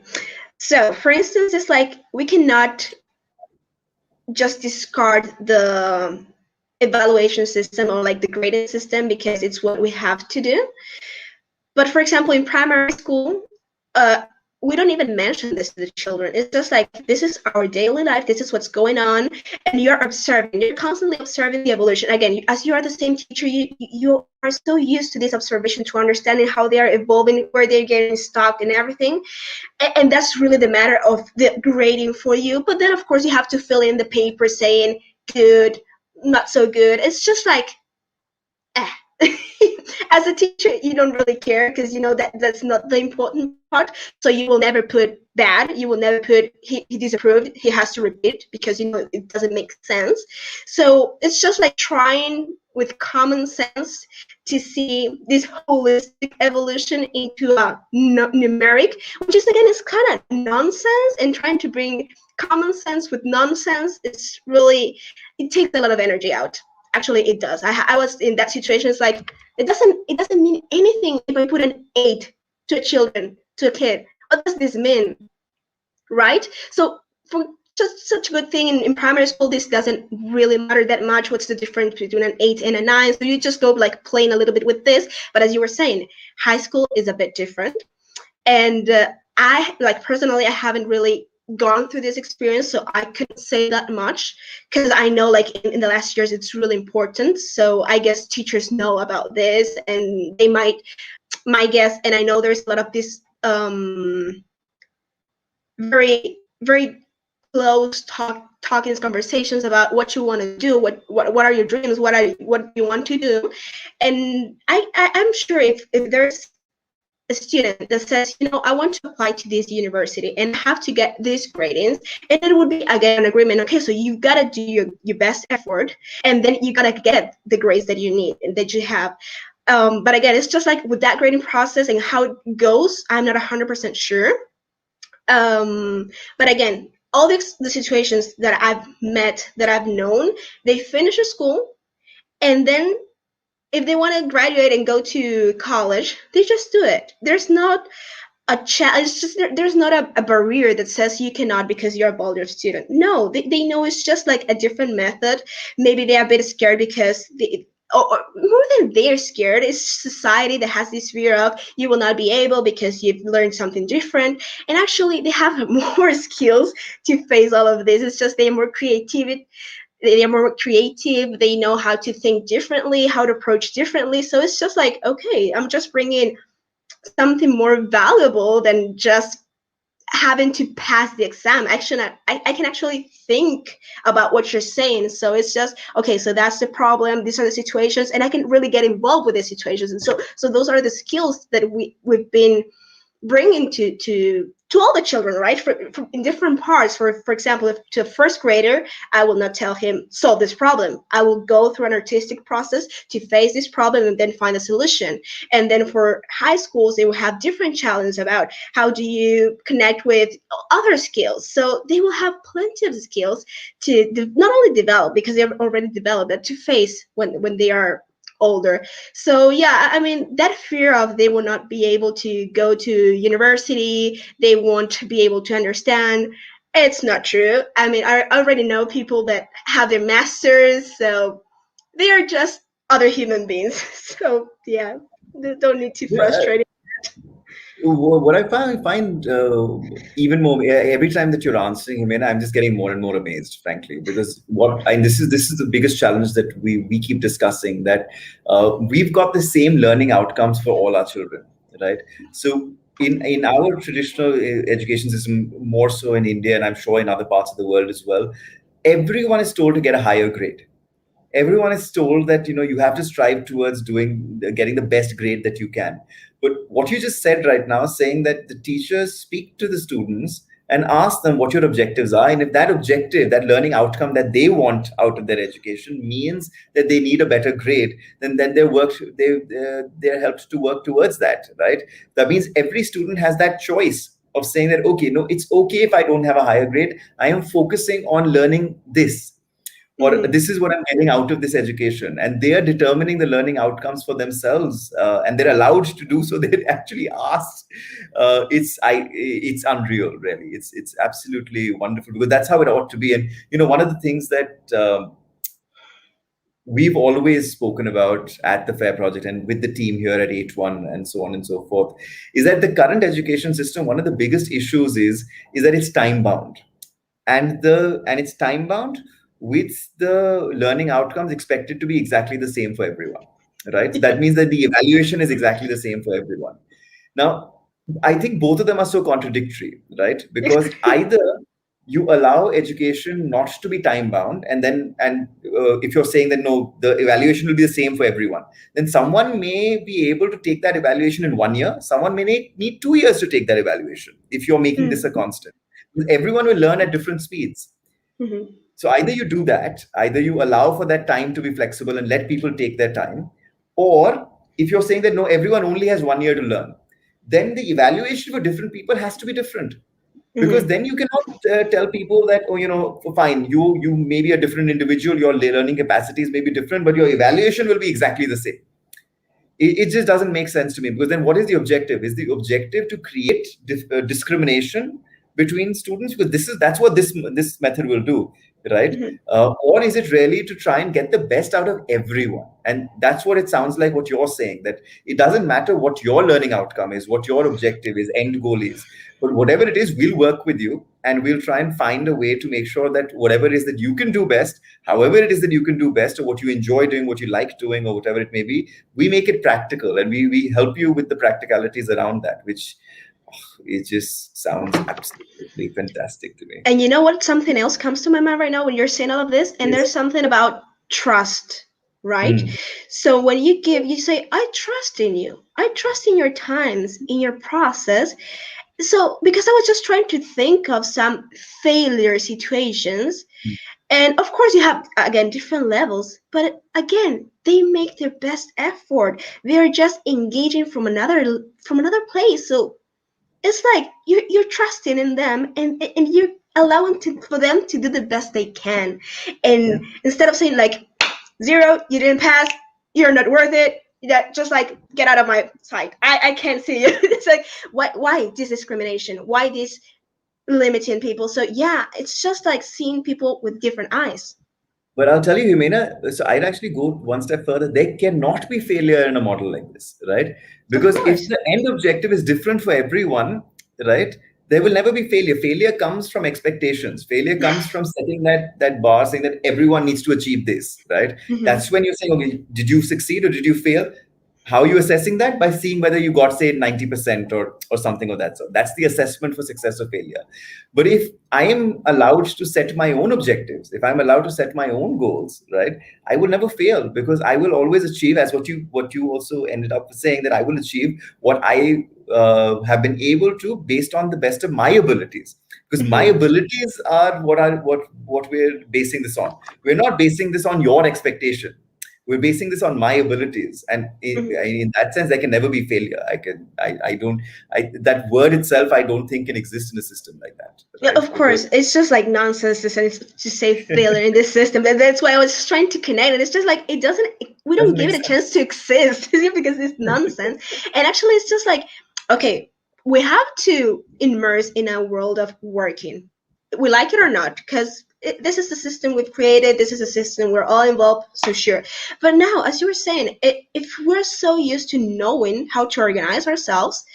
D: so for instance, it's like we cannot just discard the evaluation system or like the grading system because it's what we have to do. But for example, in primary school, we don't even mention this to the children. It's just like, this is our daily life, this is what's going on, and you're observing, you're constantly observing the evolution. Again, as you are the same teacher, you are so used to this observation, to understanding how they are evolving, where they're getting stuck and everything. And that's really the matter of the grading for you. But then of course you have to fill in the paper saying good, not so good. It's just like, eh. As a teacher, you don't really care, because you know that that's not the important part. So you will never put bad, you will never put he disapproved, he has to repeat, because you know it doesn't make sense. So it's just like trying with common sense to see this holistic evolution into a numeric, which is again is kind of nonsense, and trying to bring common sense with nonsense, it's really, it takes a lot of energy out. Actually, it does. I was in that situation. It's like, it doesn't mean anything if I put an 8 to a kid. What does this mean, right? So for just such a good thing in primary school, this doesn't really matter that much. What's the difference between an 8 and a 9? So you just go like playing a little bit with this. But as you were saying, high school is a bit different. And I, like, personally, I haven't really gone through this experience, so I couldn't say that much, because I know like in the last years it's really important. So I guess teachers know about this, and they might, my guess, and I know there's a lot of this very close talking conversations about what you want to do, what are your dreams, what you want to do. And I'm sure if there's a student that says, you know, I want to apply to this university and have to get these gradings, and it would be again an agreement. Okay, so you gotta do your best effort, and then you gotta get the grades that you need and that you have. But again, it's just like with that grading process and how it goes, I'm not 100% sure. But again, all the situations that I've met, that I've known, they finish a school, and then if they want to graduate and go to college, they just do it. There's not a it's just there's not a barrier that says you cannot because you're a Boulder student. No, they know it's just like a different method. Maybe they're a bit scared because or more than they're scared, it's society that has this fear of you will not be able because you've learned something different. And actually, they have more skills to face all of this. It's just they're more creative. They're more creative. They know how to think differently, how to approach differently. So it's just like, okay, I'm just bringing something more valuable than just having to pass the exam. Actually, I can actually think about what you're saying. So it's just, okay, so that's the problem. These are the situations, and I can really get involved with the situations. And so those are the skills that we've been bringing to all the children, right? For in different parts. For example, if to a first grader, I will not tell him solve this problem. I will go through an artistic process to face this problem and then find a solution. And then for high schools, they will have different challenges about how do you connect with other skills. So they will have plenty of skills to not only develop because they've already developed, but to face when they are older. So yeah, I mean, that fear of they will not be able to go to university, they won't be able to understand, it's not true. I mean, I already know people that have their masters, so they are just other human beings. So yeah, they don't need to
C: Yeah,
D: frustrate.
C: what I find even more every time that you're answering, Ximena, I'm just getting more and more amazed, frankly, because and this is the biggest challenge that we keep discussing, that we've got the same learning outcomes for all our children, right? So in our traditional education system, more so in India, and I'm sure in other parts of the world as well, everyone is told to get a higher grade. Everyone is told that you have to strive towards getting the best grade that you can. But what you just said right now, saying that the teachers speak to the students and ask them what your objectives are, and if that objective, that learning outcome that they want out of their education means that they need a better grade, then they're helped to work towards that, right? That means every student has that choice of saying that, okay, no, it's okay if I don't have a higher grade, I am focusing on learning this, or this is what I'm getting out of this education, and they are determining the learning outcomes for themselves, and they're allowed to do so. They're actually asked. It's unreal, really. It's absolutely wonderful, because that's how it ought to be. And one of the things that we've always spoken about at the FAIR project and with the team here at H1 and so on and so forth, is that the current education system, one of the biggest issues is that it's time bound, and it's time bound with the learning outcomes expected to be exactly the same for everyone, right? So that means that the evaluation is exactly the same for everyone. Now, I think both of them are so contradictory, right? Because either you allow education not to be time bound, and if you're saying that no, the evaluation will be the same for everyone, then someone may be able to take that evaluation in 1 year. Someone may need 2 years to take that evaluation if you're making this a constant. Everyone will learn at different speeds. So either you do that, either you allow for that time to be flexible and let people take their time, or if you're saying that no, everyone only has 1 year to learn, then the evaluation for different people has to be different. Because then you cannot tell people that, fine, you may be a different individual, your learning capacities may be different, but your evaluation will be exactly the same. It just doesn't make sense to me, because then what is the objective? Is the objective to create discrimination between students? Because that's what this method will do, right? Or is it really to try and get the best out of everyone? And that's what it sounds like what you're saying, that it doesn't matter what your learning outcome is, what your objective is, end goal is, but whatever it is, we'll work with you and we'll try and find a way to make sure that whatever it is that you can do best, however it is that you can do best, or what you enjoy doing, what you like doing, or whatever it may be, we make it practical and we help you with the practicalities around that, which it just sounds absolutely fantastic to me.
D: And you know what? Something else comes to my mind right now when you're saying all of this, and there's something about trust, right? So when you say, I trust in you. I trust in your times, in your process. So because I was just trying to think of some failure situations, and of course you have, again, different levels, but again, they make their best effort. They're just engaging from another place. So it's like you're trusting in them, and you're allowing for them to do the best they can. And instead of saying like 0, you didn't pass, you're not worth it, that just like get out of my sight, I can't see you. It's like, why this discrimination? Why this limiting people? So yeah, it's just like seeing people with different eyes.
C: But I'll tell you, Ximena, so I'd actually go one step further. There cannot be failure in a model like this, right? Because if the end objective is different for everyone, right, there will never be failure. Failure comes from expectations. Failure comes from setting that bar, saying that everyone needs to achieve this, right? That's when you're saying, okay, did you succeed or did you fail? How are you assessing that? By seeing whether you got, say, 90% or something of that sort. That's the assessment for success or failure. But if I am allowed to set my own objectives, if I'm allowed to set my own goals, right, I will never fail, because I will always achieve, as what you also ended up saying, that I will achieve what I have been able to based on the best of my abilities. Because my abilities are what we're basing this on. We're not basing this on your expectation. We're basing this on my abilities, and in that sense, there can never be failure. That word itself, I don't think can exist in a system like that.
D: Right? Yeah, of course, it's just like nonsense to say failure in this system. That's why I was just trying to connect it. It's just like we don't give it a chance to exist because it's nonsense. And actually, it's just like, okay, we have to immerse in a world of working, we like it or not, because this is the system we've created. This is a system we're all involved, so sure. But now, as you were saying, if we're so used to knowing how to organize ourselves,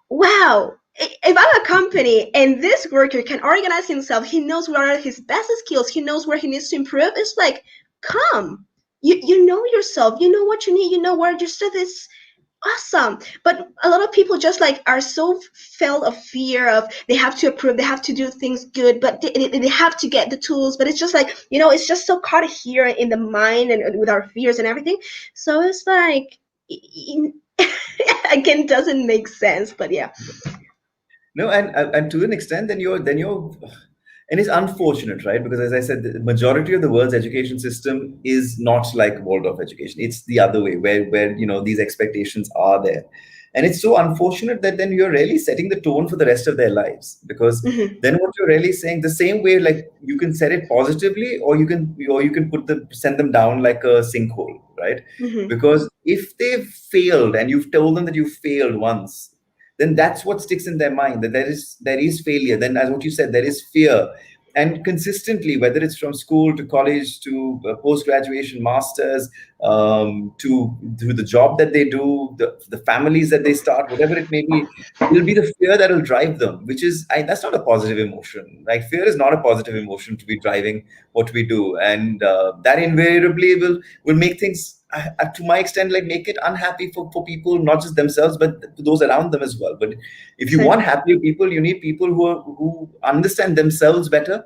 D: wow, if I'm a company and this worker can organize himself, he knows what are his best skills, he knows where he needs to improve, it's like, come, you know yourself, you know what you need, you know where your stuff is. Awesome. But a lot of people just like are so filled of fear of they have to approve, they have to do things good, but they have to get the tools. But it's just like, it's just so caught here in the mind and with our fears and everything. So it's like, again, doesn't make sense, but yeah.
C: No, and to an extent, then you're and it's unfortunate, right? Because as I said, the majority of the world's education system is not like Waldorf education. It's the other way, where these expectations are there. And it's so unfortunate that then you're really setting the tone for the rest of their lives. Because then what you're really saying, the same way, like you can set it positively, or you can send them down like a sinkhole, right? Because if they've failed and you've told them that you failed once, then that's what sticks in their mind, that there is failure. Then, as what you said, there is fear. and consistently, whether it's from school to college to post-graduation, masters, to the job that they do, the families that they start, whatever it may be, it'll be the fear that will drive them, which is, that's not a positive emotion. Like, fear is not a positive emotion to be driving what we do. And that invariably will make things, to my extent, like make it unhappy for people, not just themselves, but those around them as well. But if you want happier people, you need people who understand themselves better,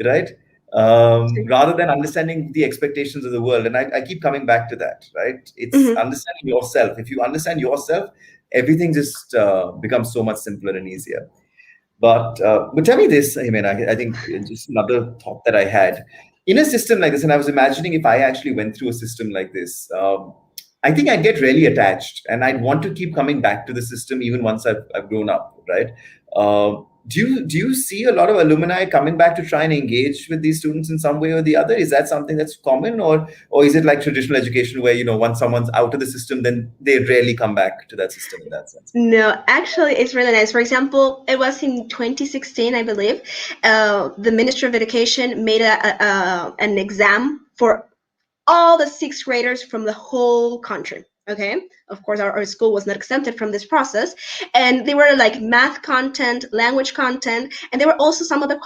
C: right? Rather than understanding the expectations of the world. And I keep coming back to that, right? It's understanding yourself. If you understand yourself, everything just becomes so much simpler and easier. But tell me this, Ximena, I think just another thought that I had. In a system like this, and I was imagining if I actually went through a system like this, I think I'd get really attached and I'd want to keep coming back to the system even once I've grown up, right? Do you see a lot of alumni coming back to try and engage with these students in some way or the other? Is that something that's common, or is it like traditional education where, once someone's out of the system, then they rarely come back to that system in that sense?
D: No, actually, it's really nice. For example, it was in 2016, I believe, the Ministry of Education made an exam for all the sixth graders from the whole country. Okay, of course, our school was not exempted from this process, and they were like math content, language content, and there were also some other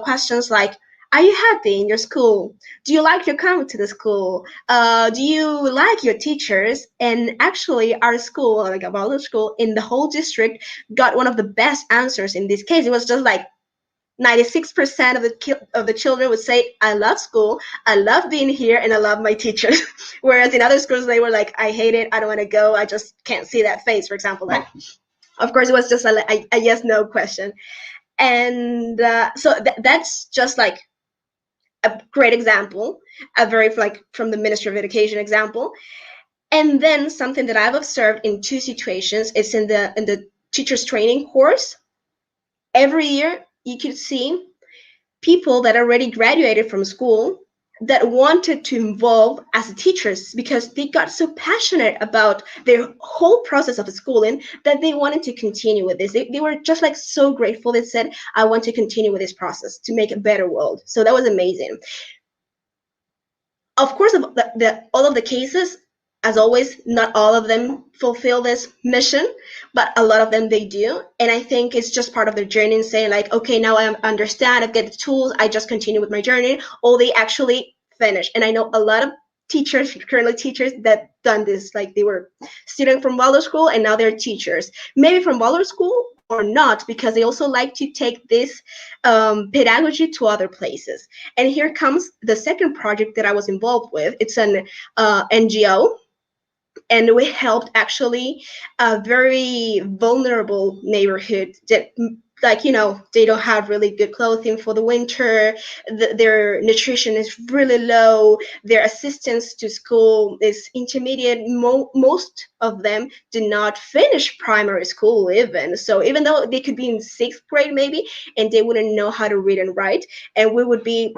D: questions like, are you happy in your school? Do you like your coming to the school? Do you like your teachers? And actually, our school, like our school in the whole district, got one of the best answers in this case. It was just like 96% of the children would say, I love school, I love being here, and I love my teachers. Whereas in other schools, they were like, I hate it, I don't want to go, I just can't see that face, for example. Like, of course, it was just a yes-no question. And so that's just like a great example, a very like from the Ministry of Education example. And then something that I've observed in two situations is in the teachers training course. Every year, you could see people that already graduated from school that wanted to involve as teachers because they got so passionate about their whole process of schooling that they wanted to continue with this. They were just like so grateful. They said, I want to continue with this process to make a better world. So that was amazing. Of course, all of the cases, as always, not all of them fulfill this mission, but a lot of them they do. And I think it's just part of their journey and saying like, okay, now I understand, I've got the tools, I just continue with my journey, or they actually finish. And I know a lot of teachers, currently teachers that done this, like they were students from Waldorf school and now they're teachers, maybe from Waldorf school or not, because they also like to take this pedagogy to other places. And here comes the second project that I was involved with. It's an NGO. And we helped actually a very vulnerable neighborhood that, like, they don't have really good clothing for the winter. Their nutrition is really low. Their assistance to school is intermediate. Most of them do not finish primary school even. So even though they could be in sixth grade maybe, and they wouldn't know how to read and write, and we would be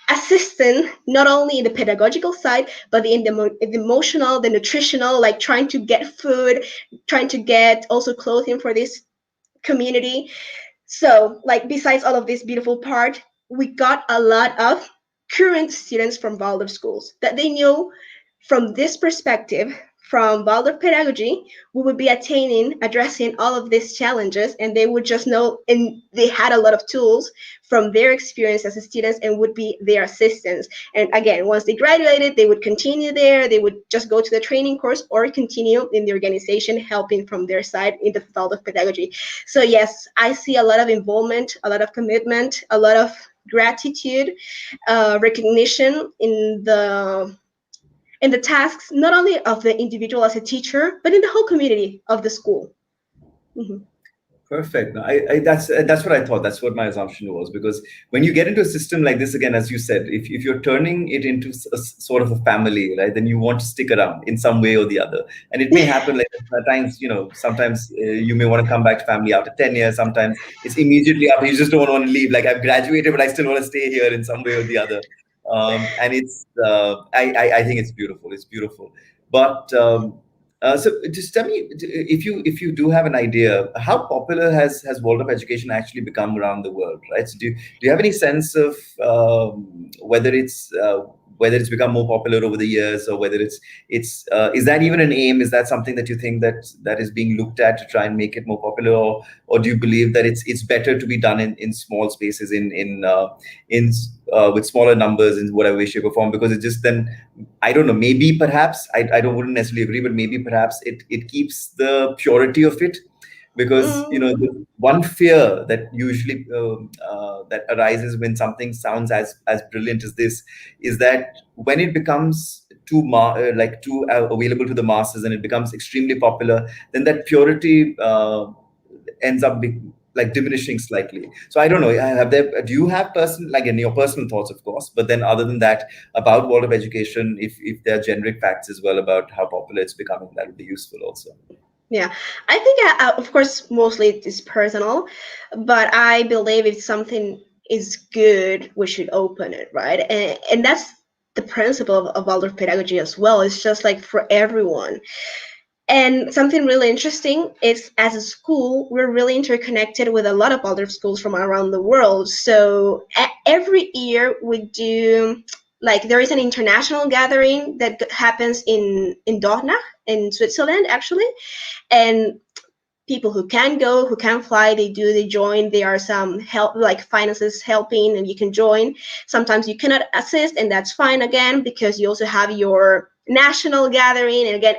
D: assisting not only in the pedagogical side, but in the emotional, the nutritional, like trying to get food, trying to get also clothing for this community. So like besides all of this beautiful part, we got a lot of current students from Waldorf schools that they knew from this perspective, from Waldorf pedagogy, we would be addressing all of these challenges, and they would just know, and they had a lot of tools from their experience as students and would be their assistants. And again, once they graduated, they would continue there, they would just go to the training course or continue in the organization helping from their side in the Waldorf pedagogy. So yes, I see a lot of involvement, a lot of commitment, a lot of gratitude, recognition in the tasks, not only of the individual as a teacher, but in the whole community of the school. Mm-hmm.
C: Perfect. No, that's what I thought. That's what my assumption was. Because when you get into a system like this, again, as you said, if you're turning it into a sort of a family, right, then you want to stick around in some way or the other. And it may happen like at times, sometimes you may want to come back to family after 10 years. Sometimes it's immediately after, you just don't want to leave. Like, I've graduated, but I still want to stay here in some way or the other. And it's, I think it's beautiful. It's beautiful. But So just tell me, if you do have an idea, how popular has Waldorf education actually become around the world, right? So do you have any sense of whether it's become more popular over the years, or whether it's is that even an aim? Is that something that you think that is being looked at to try and make it more popular, or do you believe that it's better to be done in small spaces, in with smaller numbers, in whatever way, shape, or form? Because it just then, I don't know, maybe perhaps wouldn't necessarily agree, but maybe perhaps it keeps the purity of it. Because the one fear that usually that arises when something sounds as brilliant as this is that when it becomes too available to the masses, and it becomes extremely popular, then that purity ends up like diminishing slightly. So I don't know. Do you have in your personal thoughts, of course, but then other than that, about world of education, if there are generic facts as well about how popular it's becoming, that would be useful also.
D: Yeah, I think, of course, mostly it is personal, but I believe if something is good, we should open it, right? And that's the principle of Waldorf pedagogy as well. It's just like for everyone. And something really interesting is, as a school, we're really interconnected with a lot of other schools from around the world. So every year we do, like, there is an international gathering that happens in Dornach, in Switzerland, actually. And people who can go, who can fly, they join. There are some help, like finances helping, and you can join. Sometimes you cannot assist, and that's fine again, because you also have your national gathering. And again,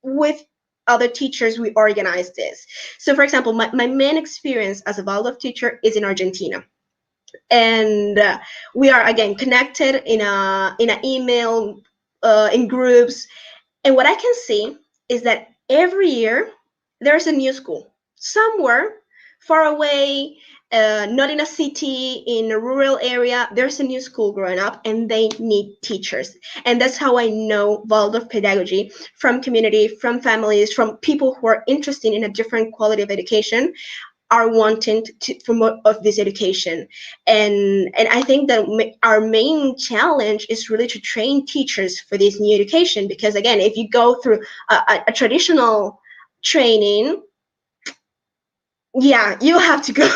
D: with other teachers, we organize this. So for example, my main experience as a Waldorf teacher is in Argentina. And we are, again, connected in an email, in groups. And what I can see is that every year there's a new school somewhere far away, not in a city, in a rural area. There's a new school growing up, and they need teachers. And that's how I know Waldorf pedagogy, from community, from families, from people who are interested in a different quality of education, are wanting to promote of this education. And I think that our main challenge is really to train teachers for this new education, because again, if you go through a traditional training, yeah, you have to go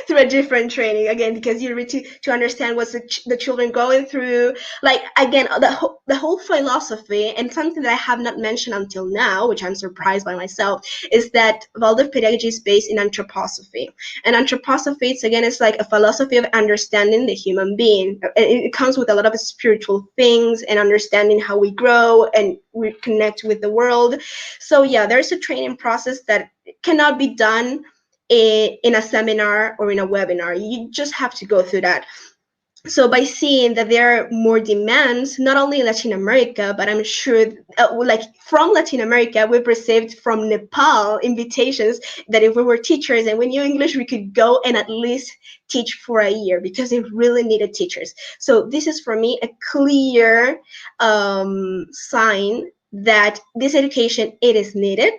D: through a different training again, because you need to understand what's the children going through. Like, again, the whole philosophy, and something that I have not mentioned until now, which I'm surprised by myself, is that Waldorf pedagogy is based in anthroposophy. And anthroposophy, it's like a philosophy of understanding the human being. It comes with a lot of spiritual things, and understanding how we grow and we connect with the world. So yeah, there's a training process that cannot be done in a seminar or in a webinar. You just have to go through that. So by seeing that there are more demands, not only in Latin America, but I'm sure, like from Latin America, we've received from Nepal invitations that if we were teachers and we knew English, we could go and at least teach for a year, because they really needed teachers. So this is, for me, a clear sign that this education, it is needed,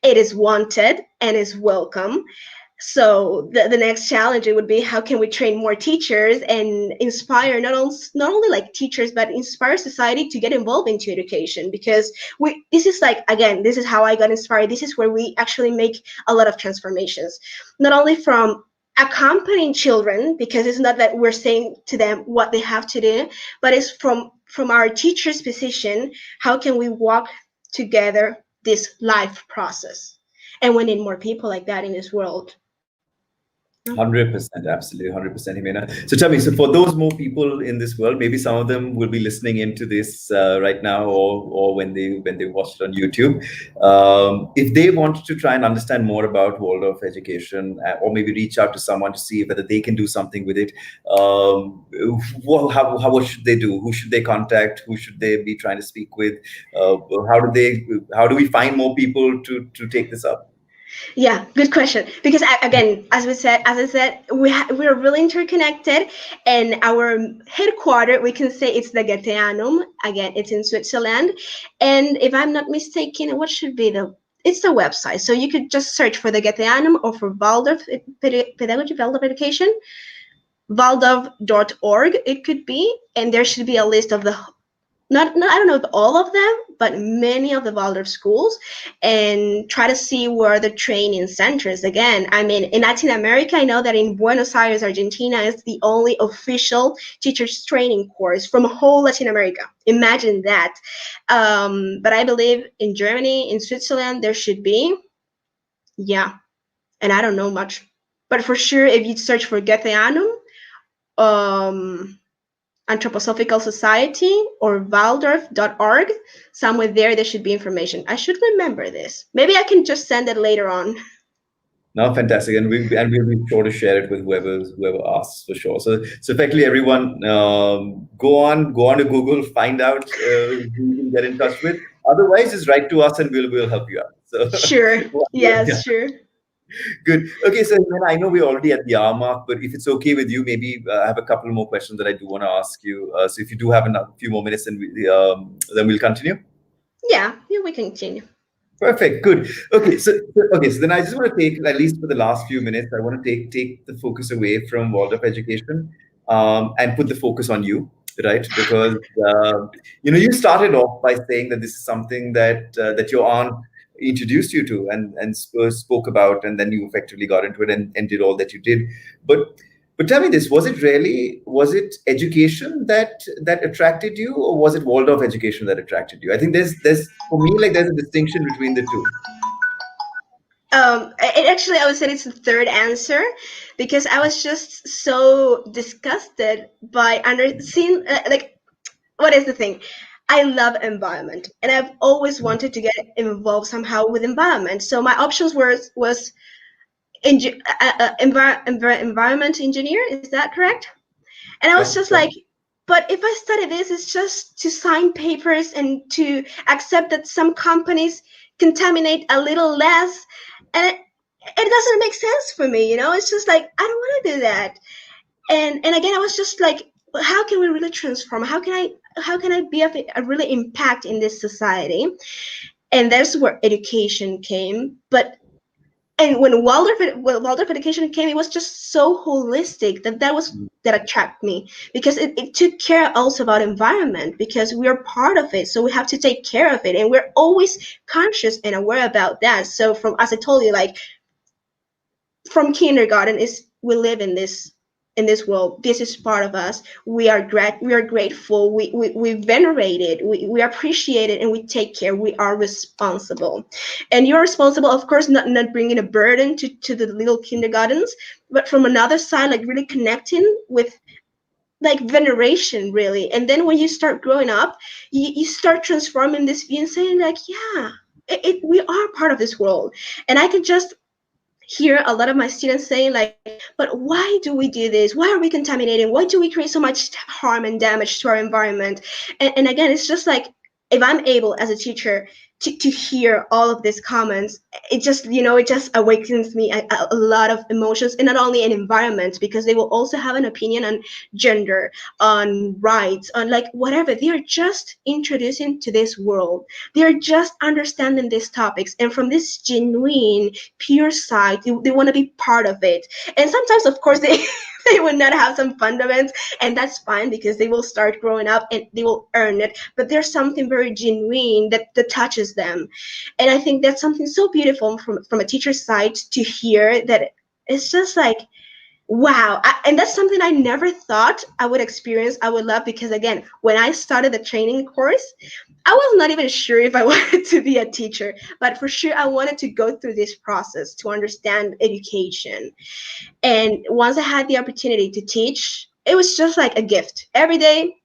D: it is wanted, and is welcome. So the next challenge, it would be, how can we train more teachers and inspire not only like teachers, but inspire society to get involved into education? Because this is like, again, this is how I got inspired. This is where we actually make a lot of transformations, not only from accompanying children, because it's not that we're saying to them what they have to do, but it's from our teachers' position. How can we walk together this life process? And we need more people like that in this world.
C: 100%, absolutely, 100%, Ximena. So tell me, so for those more people in this world, maybe some of them will be listening into this right now, or when they watch it on YouTube. If they want to try and understand more about Waldorf education, or maybe reach out to someone to see whether they can do something with it, what should they do? Who should they contact? Who should they be trying to speak with? How do we find more people to take this up?
D: Yeah, good question. Because again, as I said, we're really interconnected, and our headquarters, we can say, it's the Goetheanum. Again, it's in Switzerland, and if I'm not mistaken, what should be it's the website. So you could just search for the Goetheanum, or for Waldorf pedagogy, Waldorf education, waldorf.org. It could be, and there should be a list of not I don't know if all of them, but many of the Waldorf schools, and try to see where the training centers. Again, I mean, in Latin America, I know that in Buenos Aires, Argentina, is the only official teachers training course from whole Latin America. Imagine that. But I believe in Germany, in Switzerland, there should be. Yeah, and I don't know much, but for sure, if you search for Goetheanum, um, Anthroposophical Society, or Waldorf.org, somewhere there should be information. I should remember this. Maybe I can just send it later on.
C: No, fantastic, and we'll be sure to share it with whoever asks for sure. So effectively, everyone, go on to Google, find out who you can get in touch with. Otherwise, just write to us, and we'll help you out. So
D: Sure. Yes,
C: yeah.
D: sure.
C: Good. Okay, so I know we're already at the hour mark, but if it's okay with you, maybe I have a couple more questions that I do want to ask you. So if you do have a few more minutes, then we'll continue.
D: Yeah, we can continue.
C: Perfect. Good. Okay. So then I just want to take, at least for the last few minutes, I want to take the focus away from Waldorf education, and put the focus on you, right? Because you started off by saying that this is something that your aunt introduced you to and spoke about, and then you effectively got into it and did all that you did. But tell me this: was it education that attracted you, or was it Waldorf education that attracted you? I think there's for me, like, there's a distinction between the two.
D: Actually, I would say it's the third answer, because I was just so disgusted by seeing what is the thing? I love environment, and I've always wanted to get involved somehow with environment. So my options was environment engineer. Is that correct? And I was just like, but if I study this, it's just to sign papers and to accept that some companies contaminate a little less, and it doesn't make sense for me. It's just like, I don't want to do that. And again, I was just like, how can we really transform? How can I be a really impact in this society? And that's where education came. And when Waldorf education came, it was just so holistic that attracted me, because it took care also about environment, because we are part of it, so we have to take care of it, and we're always conscious and aware about that. So as I told you, like, from kindergarten, we live in this world. This is part of us. We are grateful. We venerate it. We appreciate it, and we take care. We are responsible, and you're responsible, of course, not bringing a burden to the little kindergartens, but from another side, like, really connecting with, like, veneration, really. And then when you start growing up, you start transforming this view and saying, like, yeah, we are part of this world. And I could just hear a lot of my students saying, like, but why do we do this? Why are we contaminating? Why do we create so much harm and damage to our environment? And again, it's just like, if I'm able as a teacher to hear all of these comments, it just awakens me a lot of emotions, and not only an environment, because they will also have an opinion on gender, on rights, on, like, whatever. They're just introducing to this world. They're just understanding these topics, and from this genuine, pure side, they want to be part of it. And sometimes, of course, they will not have some fundamentals, and that's fine, because they will start growing up and they will earn it. But there's something very genuine that touches them, and I think that's something so beautiful from a teacher's side to hear, that it's just like, wow. And that's something I never thought I would experience, I would love, because again, when I started the training course, I was not even sure if I wanted to be a teacher, but for sure I wanted to go through this process to understand education. And once I had the opportunity to teach, it was just like a gift. Every day,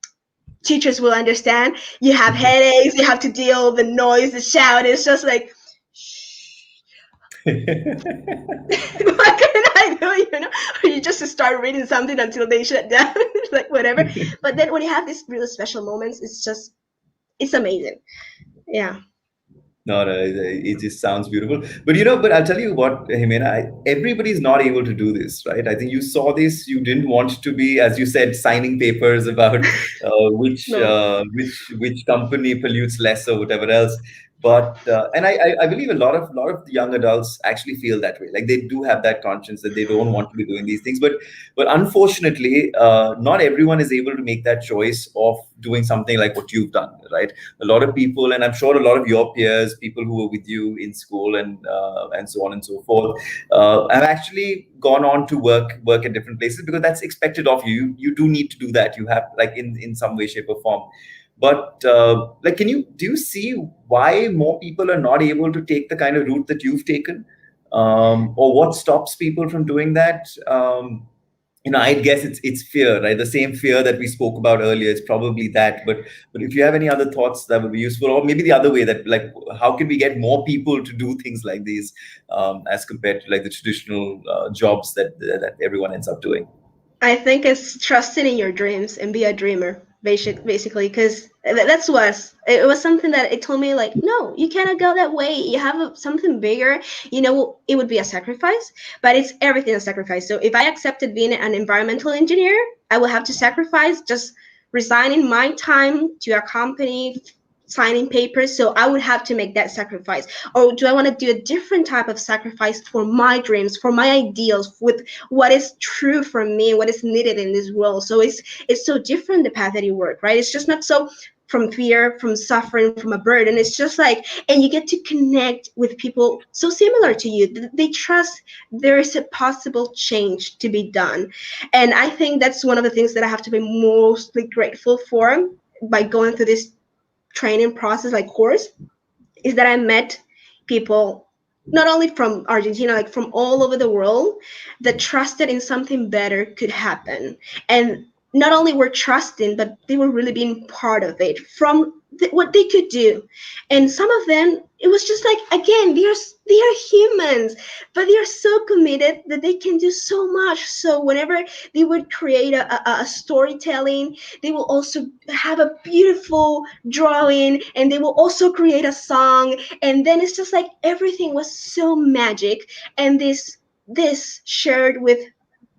D: teachers will understand. You have headaches, you have to deal with the noise, the shout. It's just like, what can I do? Or you just start reading something until they shut down, like, whatever. But then when you have these really special moments, it's amazing. Yeah.
C: No, it just sounds beautiful. But I'll tell you what, Ximena, everybody's not able to do this, right? I think you saw this. You didn't want to be, as you said, signing papers about which
D: No.
C: which company pollutes less or whatever else. But and I believe a lot of the young adults actually feel that way. Like they do have that conscience that they don't want to be doing these things. But unfortunately, not everyone is able to make that choice of doing something like what you've done, right? A lot of people, and I'm sure a lot of your peers, people who were with you in school and so on and so forth, have actually gone on to work at different places because that's expected of you. You do need to do that. You have, like, in some way, shape, or form. But like, do you see why more people are not able to take the kind of route that you've taken, or what stops people from doing that? I guess it's fear, right? The same fear that we spoke about earlier. It's probably that. But if you have any other thoughts, that would be useful, or maybe the other way, that, like, how can we get more people to do things like these, as compared to, like, the traditional jobs that everyone ends up doing?
D: I think it's trusting in your dreams and be a dreamer, basically, because that's what it was something that it told me, like, no, you cannot go that way. You have something bigger. It would be a sacrifice, but it's everything a sacrifice. So if I accepted being an environmental engineer, I will have to sacrifice just resigning my time to a company, signing papers. So I would have to make that sacrifice. Or do I want to do a different type of sacrifice for my dreams, for my ideals, with what is true for me, what is needed in this world? So it's so different, the path that you work, right? It's just not so from fear, from suffering, from a burden. It's just like, and you get to connect with people so similar to you. They trust there is a possible change to be done. And I think that's one of the things that I have to be mostly grateful for by going through this training process, like course, is that I met people not only from Argentina, like from all over the world, that trusted in something better could happen. And not only were trusting, but they were really being part of it from what they could do. And some of them, it was just like, again, they are humans, but they are so committed that they can do so much. So whenever they would create a storytelling, they will also have a beautiful drawing, and they will also create a song. And then it's just like everything was so magic. And this shared with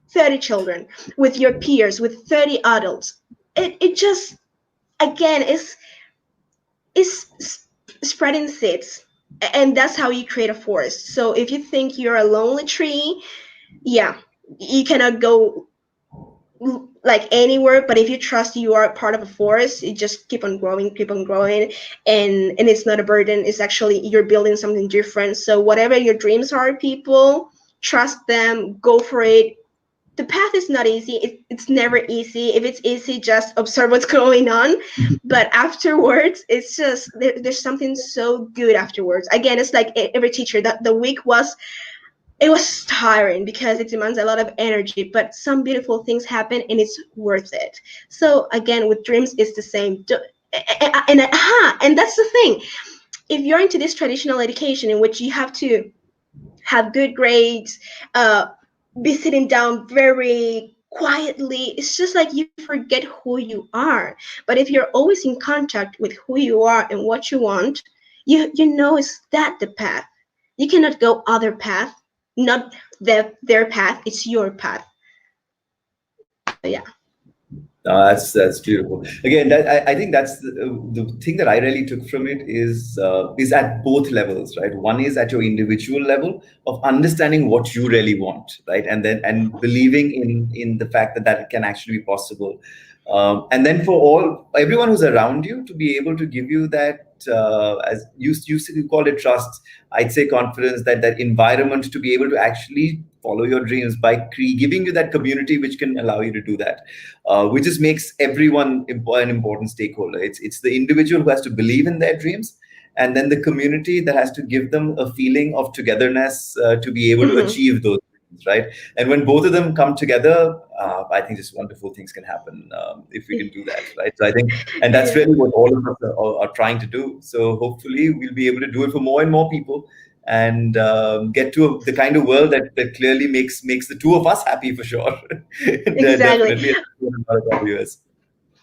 D: 30 children, with your peers, with 30 adults. It just, again, is spreading seeds. And that's how you create a forest. So if you think you're a lonely tree, yeah, you cannot go like anywhere. But if you trust you are part of a forest, you just keep on growing, and it's not a burden. It's actually, you're building something different. So whatever your dreams are, people, trust them, go for it. The path is not easy. It's never easy. If it's easy, just observe what's going on. But afterwards, it's just, there's something so good afterwards. Again, it's like every teacher, that the week was tiring because it demands a lot of energy, but some beautiful things happen and it's worth it. So again, with dreams, it's the same. And that's the thing. If you're into this traditional education in which you have to have good grades, be sitting down very quietly, it's just like you forget who you are. But if you're always in contact with who you are and what you want, you know it's that the path. You cannot go other path, not their path. It's your path. Yeah.
C: That's beautiful. Again, I think that's the thing that I really took from it is at both levels, right? One is at your individual level of understanding what you really want, right, and believing in the fact that it can actually be possible, and then for everyone who's around you to be able to give you that, as you call it, trust. I'd say confidence, that environment to be able to actually follow your dreams by giving you that community which can allow you to do that, which just makes everyone an important stakeholder. It's the individual who has to believe in their dreams, and then the community that has to give them a feeling of togetherness to be able to achieve those dreams, right? And when both of them come together, I think just wonderful things can happen if we can do that, right? So I think, and that's really what all of us are trying to do. So hopefully we'll be able to do it for more and more people, and get to the kind of world that clearly makes the two of us happy, for sure.
D: Exactly.
C: Definitely.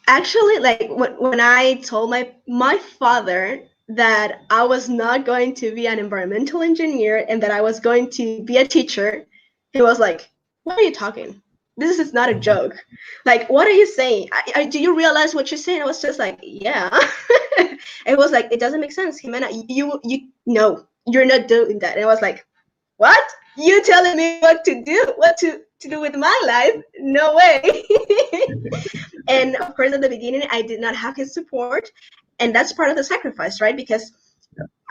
D: Actually, like when I told my father that I was not going to be an environmental engineer and that I was going to be a teacher, he was like, "What are you talking? this is not a joke. Like, what are you saying? Do you realize what you're saying? I was just like, yeah. It was like, it doesn't make sense, Ximena. No, you're not doing that. And I was like, what? You telling me what to do? What to do with my life? No way. And of course, at the beginning, I did not have his support. And that's part of the sacrifice, right? Because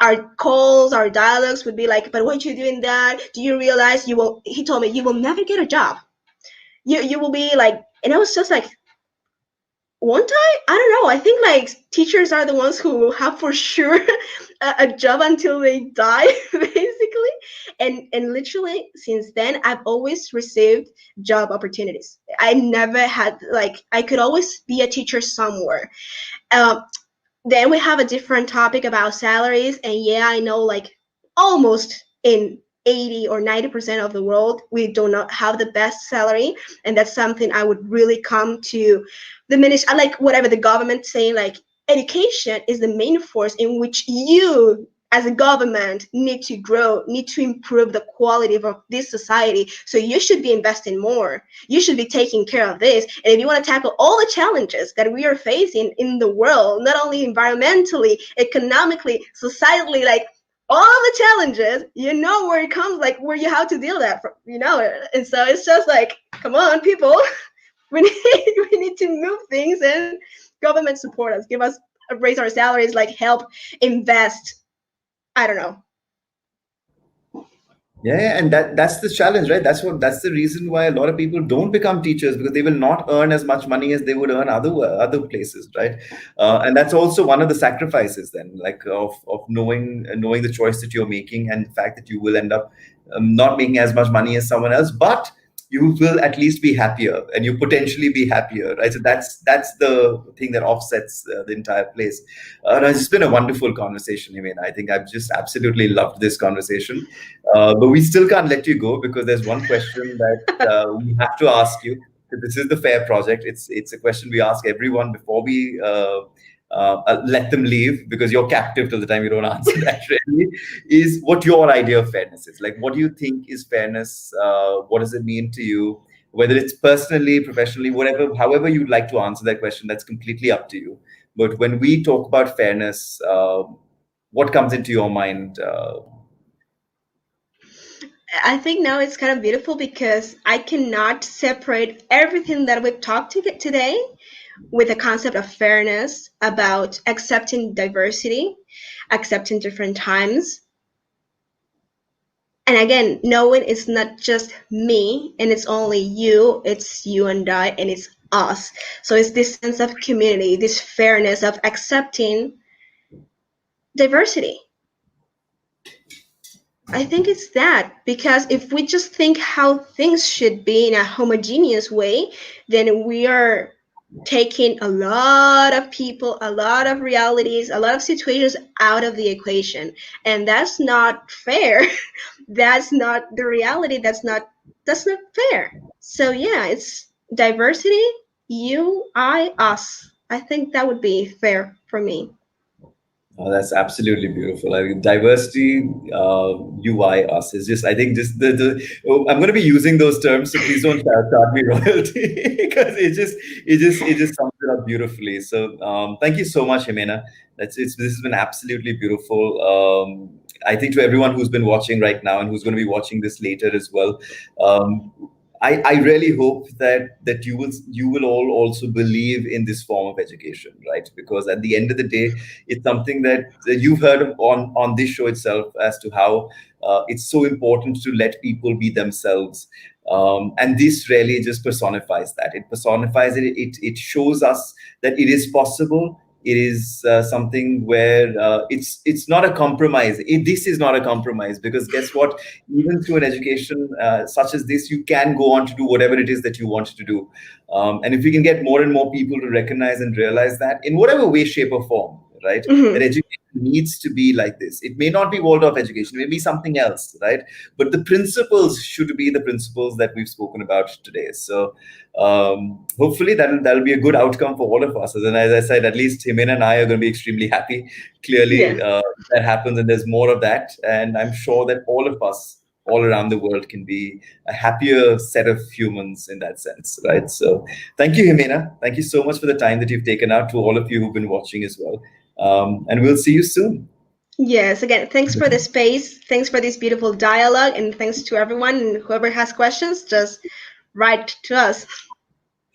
D: our calls, our dialogues would be like, but what you doing that? Do you realize he told me, you will never get a job. You will be like, and I was just like, won't I? I don't know. I think like teachers are the ones who have for sure a job until they die, basically. And literally since then, I've always received job opportunities. I never had, like, I could always be a teacher somewhere. Then we have a different topic about salaries. And yeah, I know like almost in 80 or 90% of the world, we do not have the best salary. And that's something I would really come to diminish. I like whatever the government saying, like education is the main force in which you as a government need to grow, need to improve the quality of this society. So you should be investing more. You should be taking care of this. And if you want to tackle all the challenges that we are facing in the world, not only environmentally, economically, societally, like all the challenges, you know where it comes, like where you have to deal with that, you know. And so it's just like, come on, people, we need to move things, and government support us, give us, raise our salaries, like help invest. I don't know.
C: Yeah, and that's the challenge, right? That's the reason why a lot of people don't become teachers, because they will not earn as much money as they would earn other places, right? And that's also one of the sacrifices then, like of knowing the choice that you're making, and the fact that you will end up not making as much money as someone else, but you will at least be happier, and you potentially be happier, right? So that's the thing that offsets the entire place. It's been a wonderful conversation, Ximena. I think I've just absolutely loved this conversation. But we still can't let you go, because there's one question that we have to ask you. This is the FAIR project. It's a question we ask everyone before we let them leave, because you're captive till the time you don't answer that, really, is what your idea of fairness is. Like, what do you think is fairness? What does it mean to you? Whether it's personally, professionally, whatever, however you'd like to answer that question, that's completely up to you. But when we talk about fairness, what comes into your mind?
D: I think now it's kind of beautiful, because I cannot separate everything that we've talked today with the concept of fairness, about accepting diversity, accepting different times. And again, knowing it's not just me and it's only you, it's you and I, and it's us. So it's this sense of community, this fairness of accepting diversity. I think it's that, because if we just think how things should be in a homogeneous way, then we are taking a lot of people, a lot of realities, a lot of situations out of the equation. And that's not fair. That's not the reality. That's not fair. So yeah, it's diversity, you, I, us. I think that would be fair for me.
C: Oh, that's absolutely beautiful. I mean, diversity, UI, us is just, I think, just I'm going to be using those terms, so please don't charge me royalty, because it just sums it up beautifully. So thank you so much, Ximena. This has been absolutely beautiful. I think to everyone who's been watching right now and who's going to be watching this later as well, I really hope that you will all also believe in this form of education, right? Because at the end of the day, it's something that you've heard on this show itself, as to how it's so important to let people be themselves. And this really just personifies that. It personifies it. It shows us that it is possible. It is something where it's not a compromise. This is not a compromise, because guess what? Even through an education such as this, you can go on to do whatever it is that you want to do. And if we can get more and more people to recognize and realize that, in whatever way, shape, or form, right? Mm-hmm. That education needs to be like this. It may not be Waldorf education, it may be something else, right? But the principles should be the principles that we've spoken about today. So hopefully that'll be a good outcome for all of us. And as I said, at least Ximena and I are going to be extremely happy. Clearly, that happens, and there's more of that. And I'm sure that all of us all around the world can be a happier set of humans in that sense, right? So thank you, Ximena. Thank you so much for the time that you've taken out, to all of you who've been watching as well. And we'll see you soon.
D: Yes, again, thanks for the space. Thanks for this beautiful dialogue. And thanks to everyone. And whoever has questions, just write to us.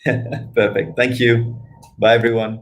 C: Perfect. Thank you. Bye, everyone.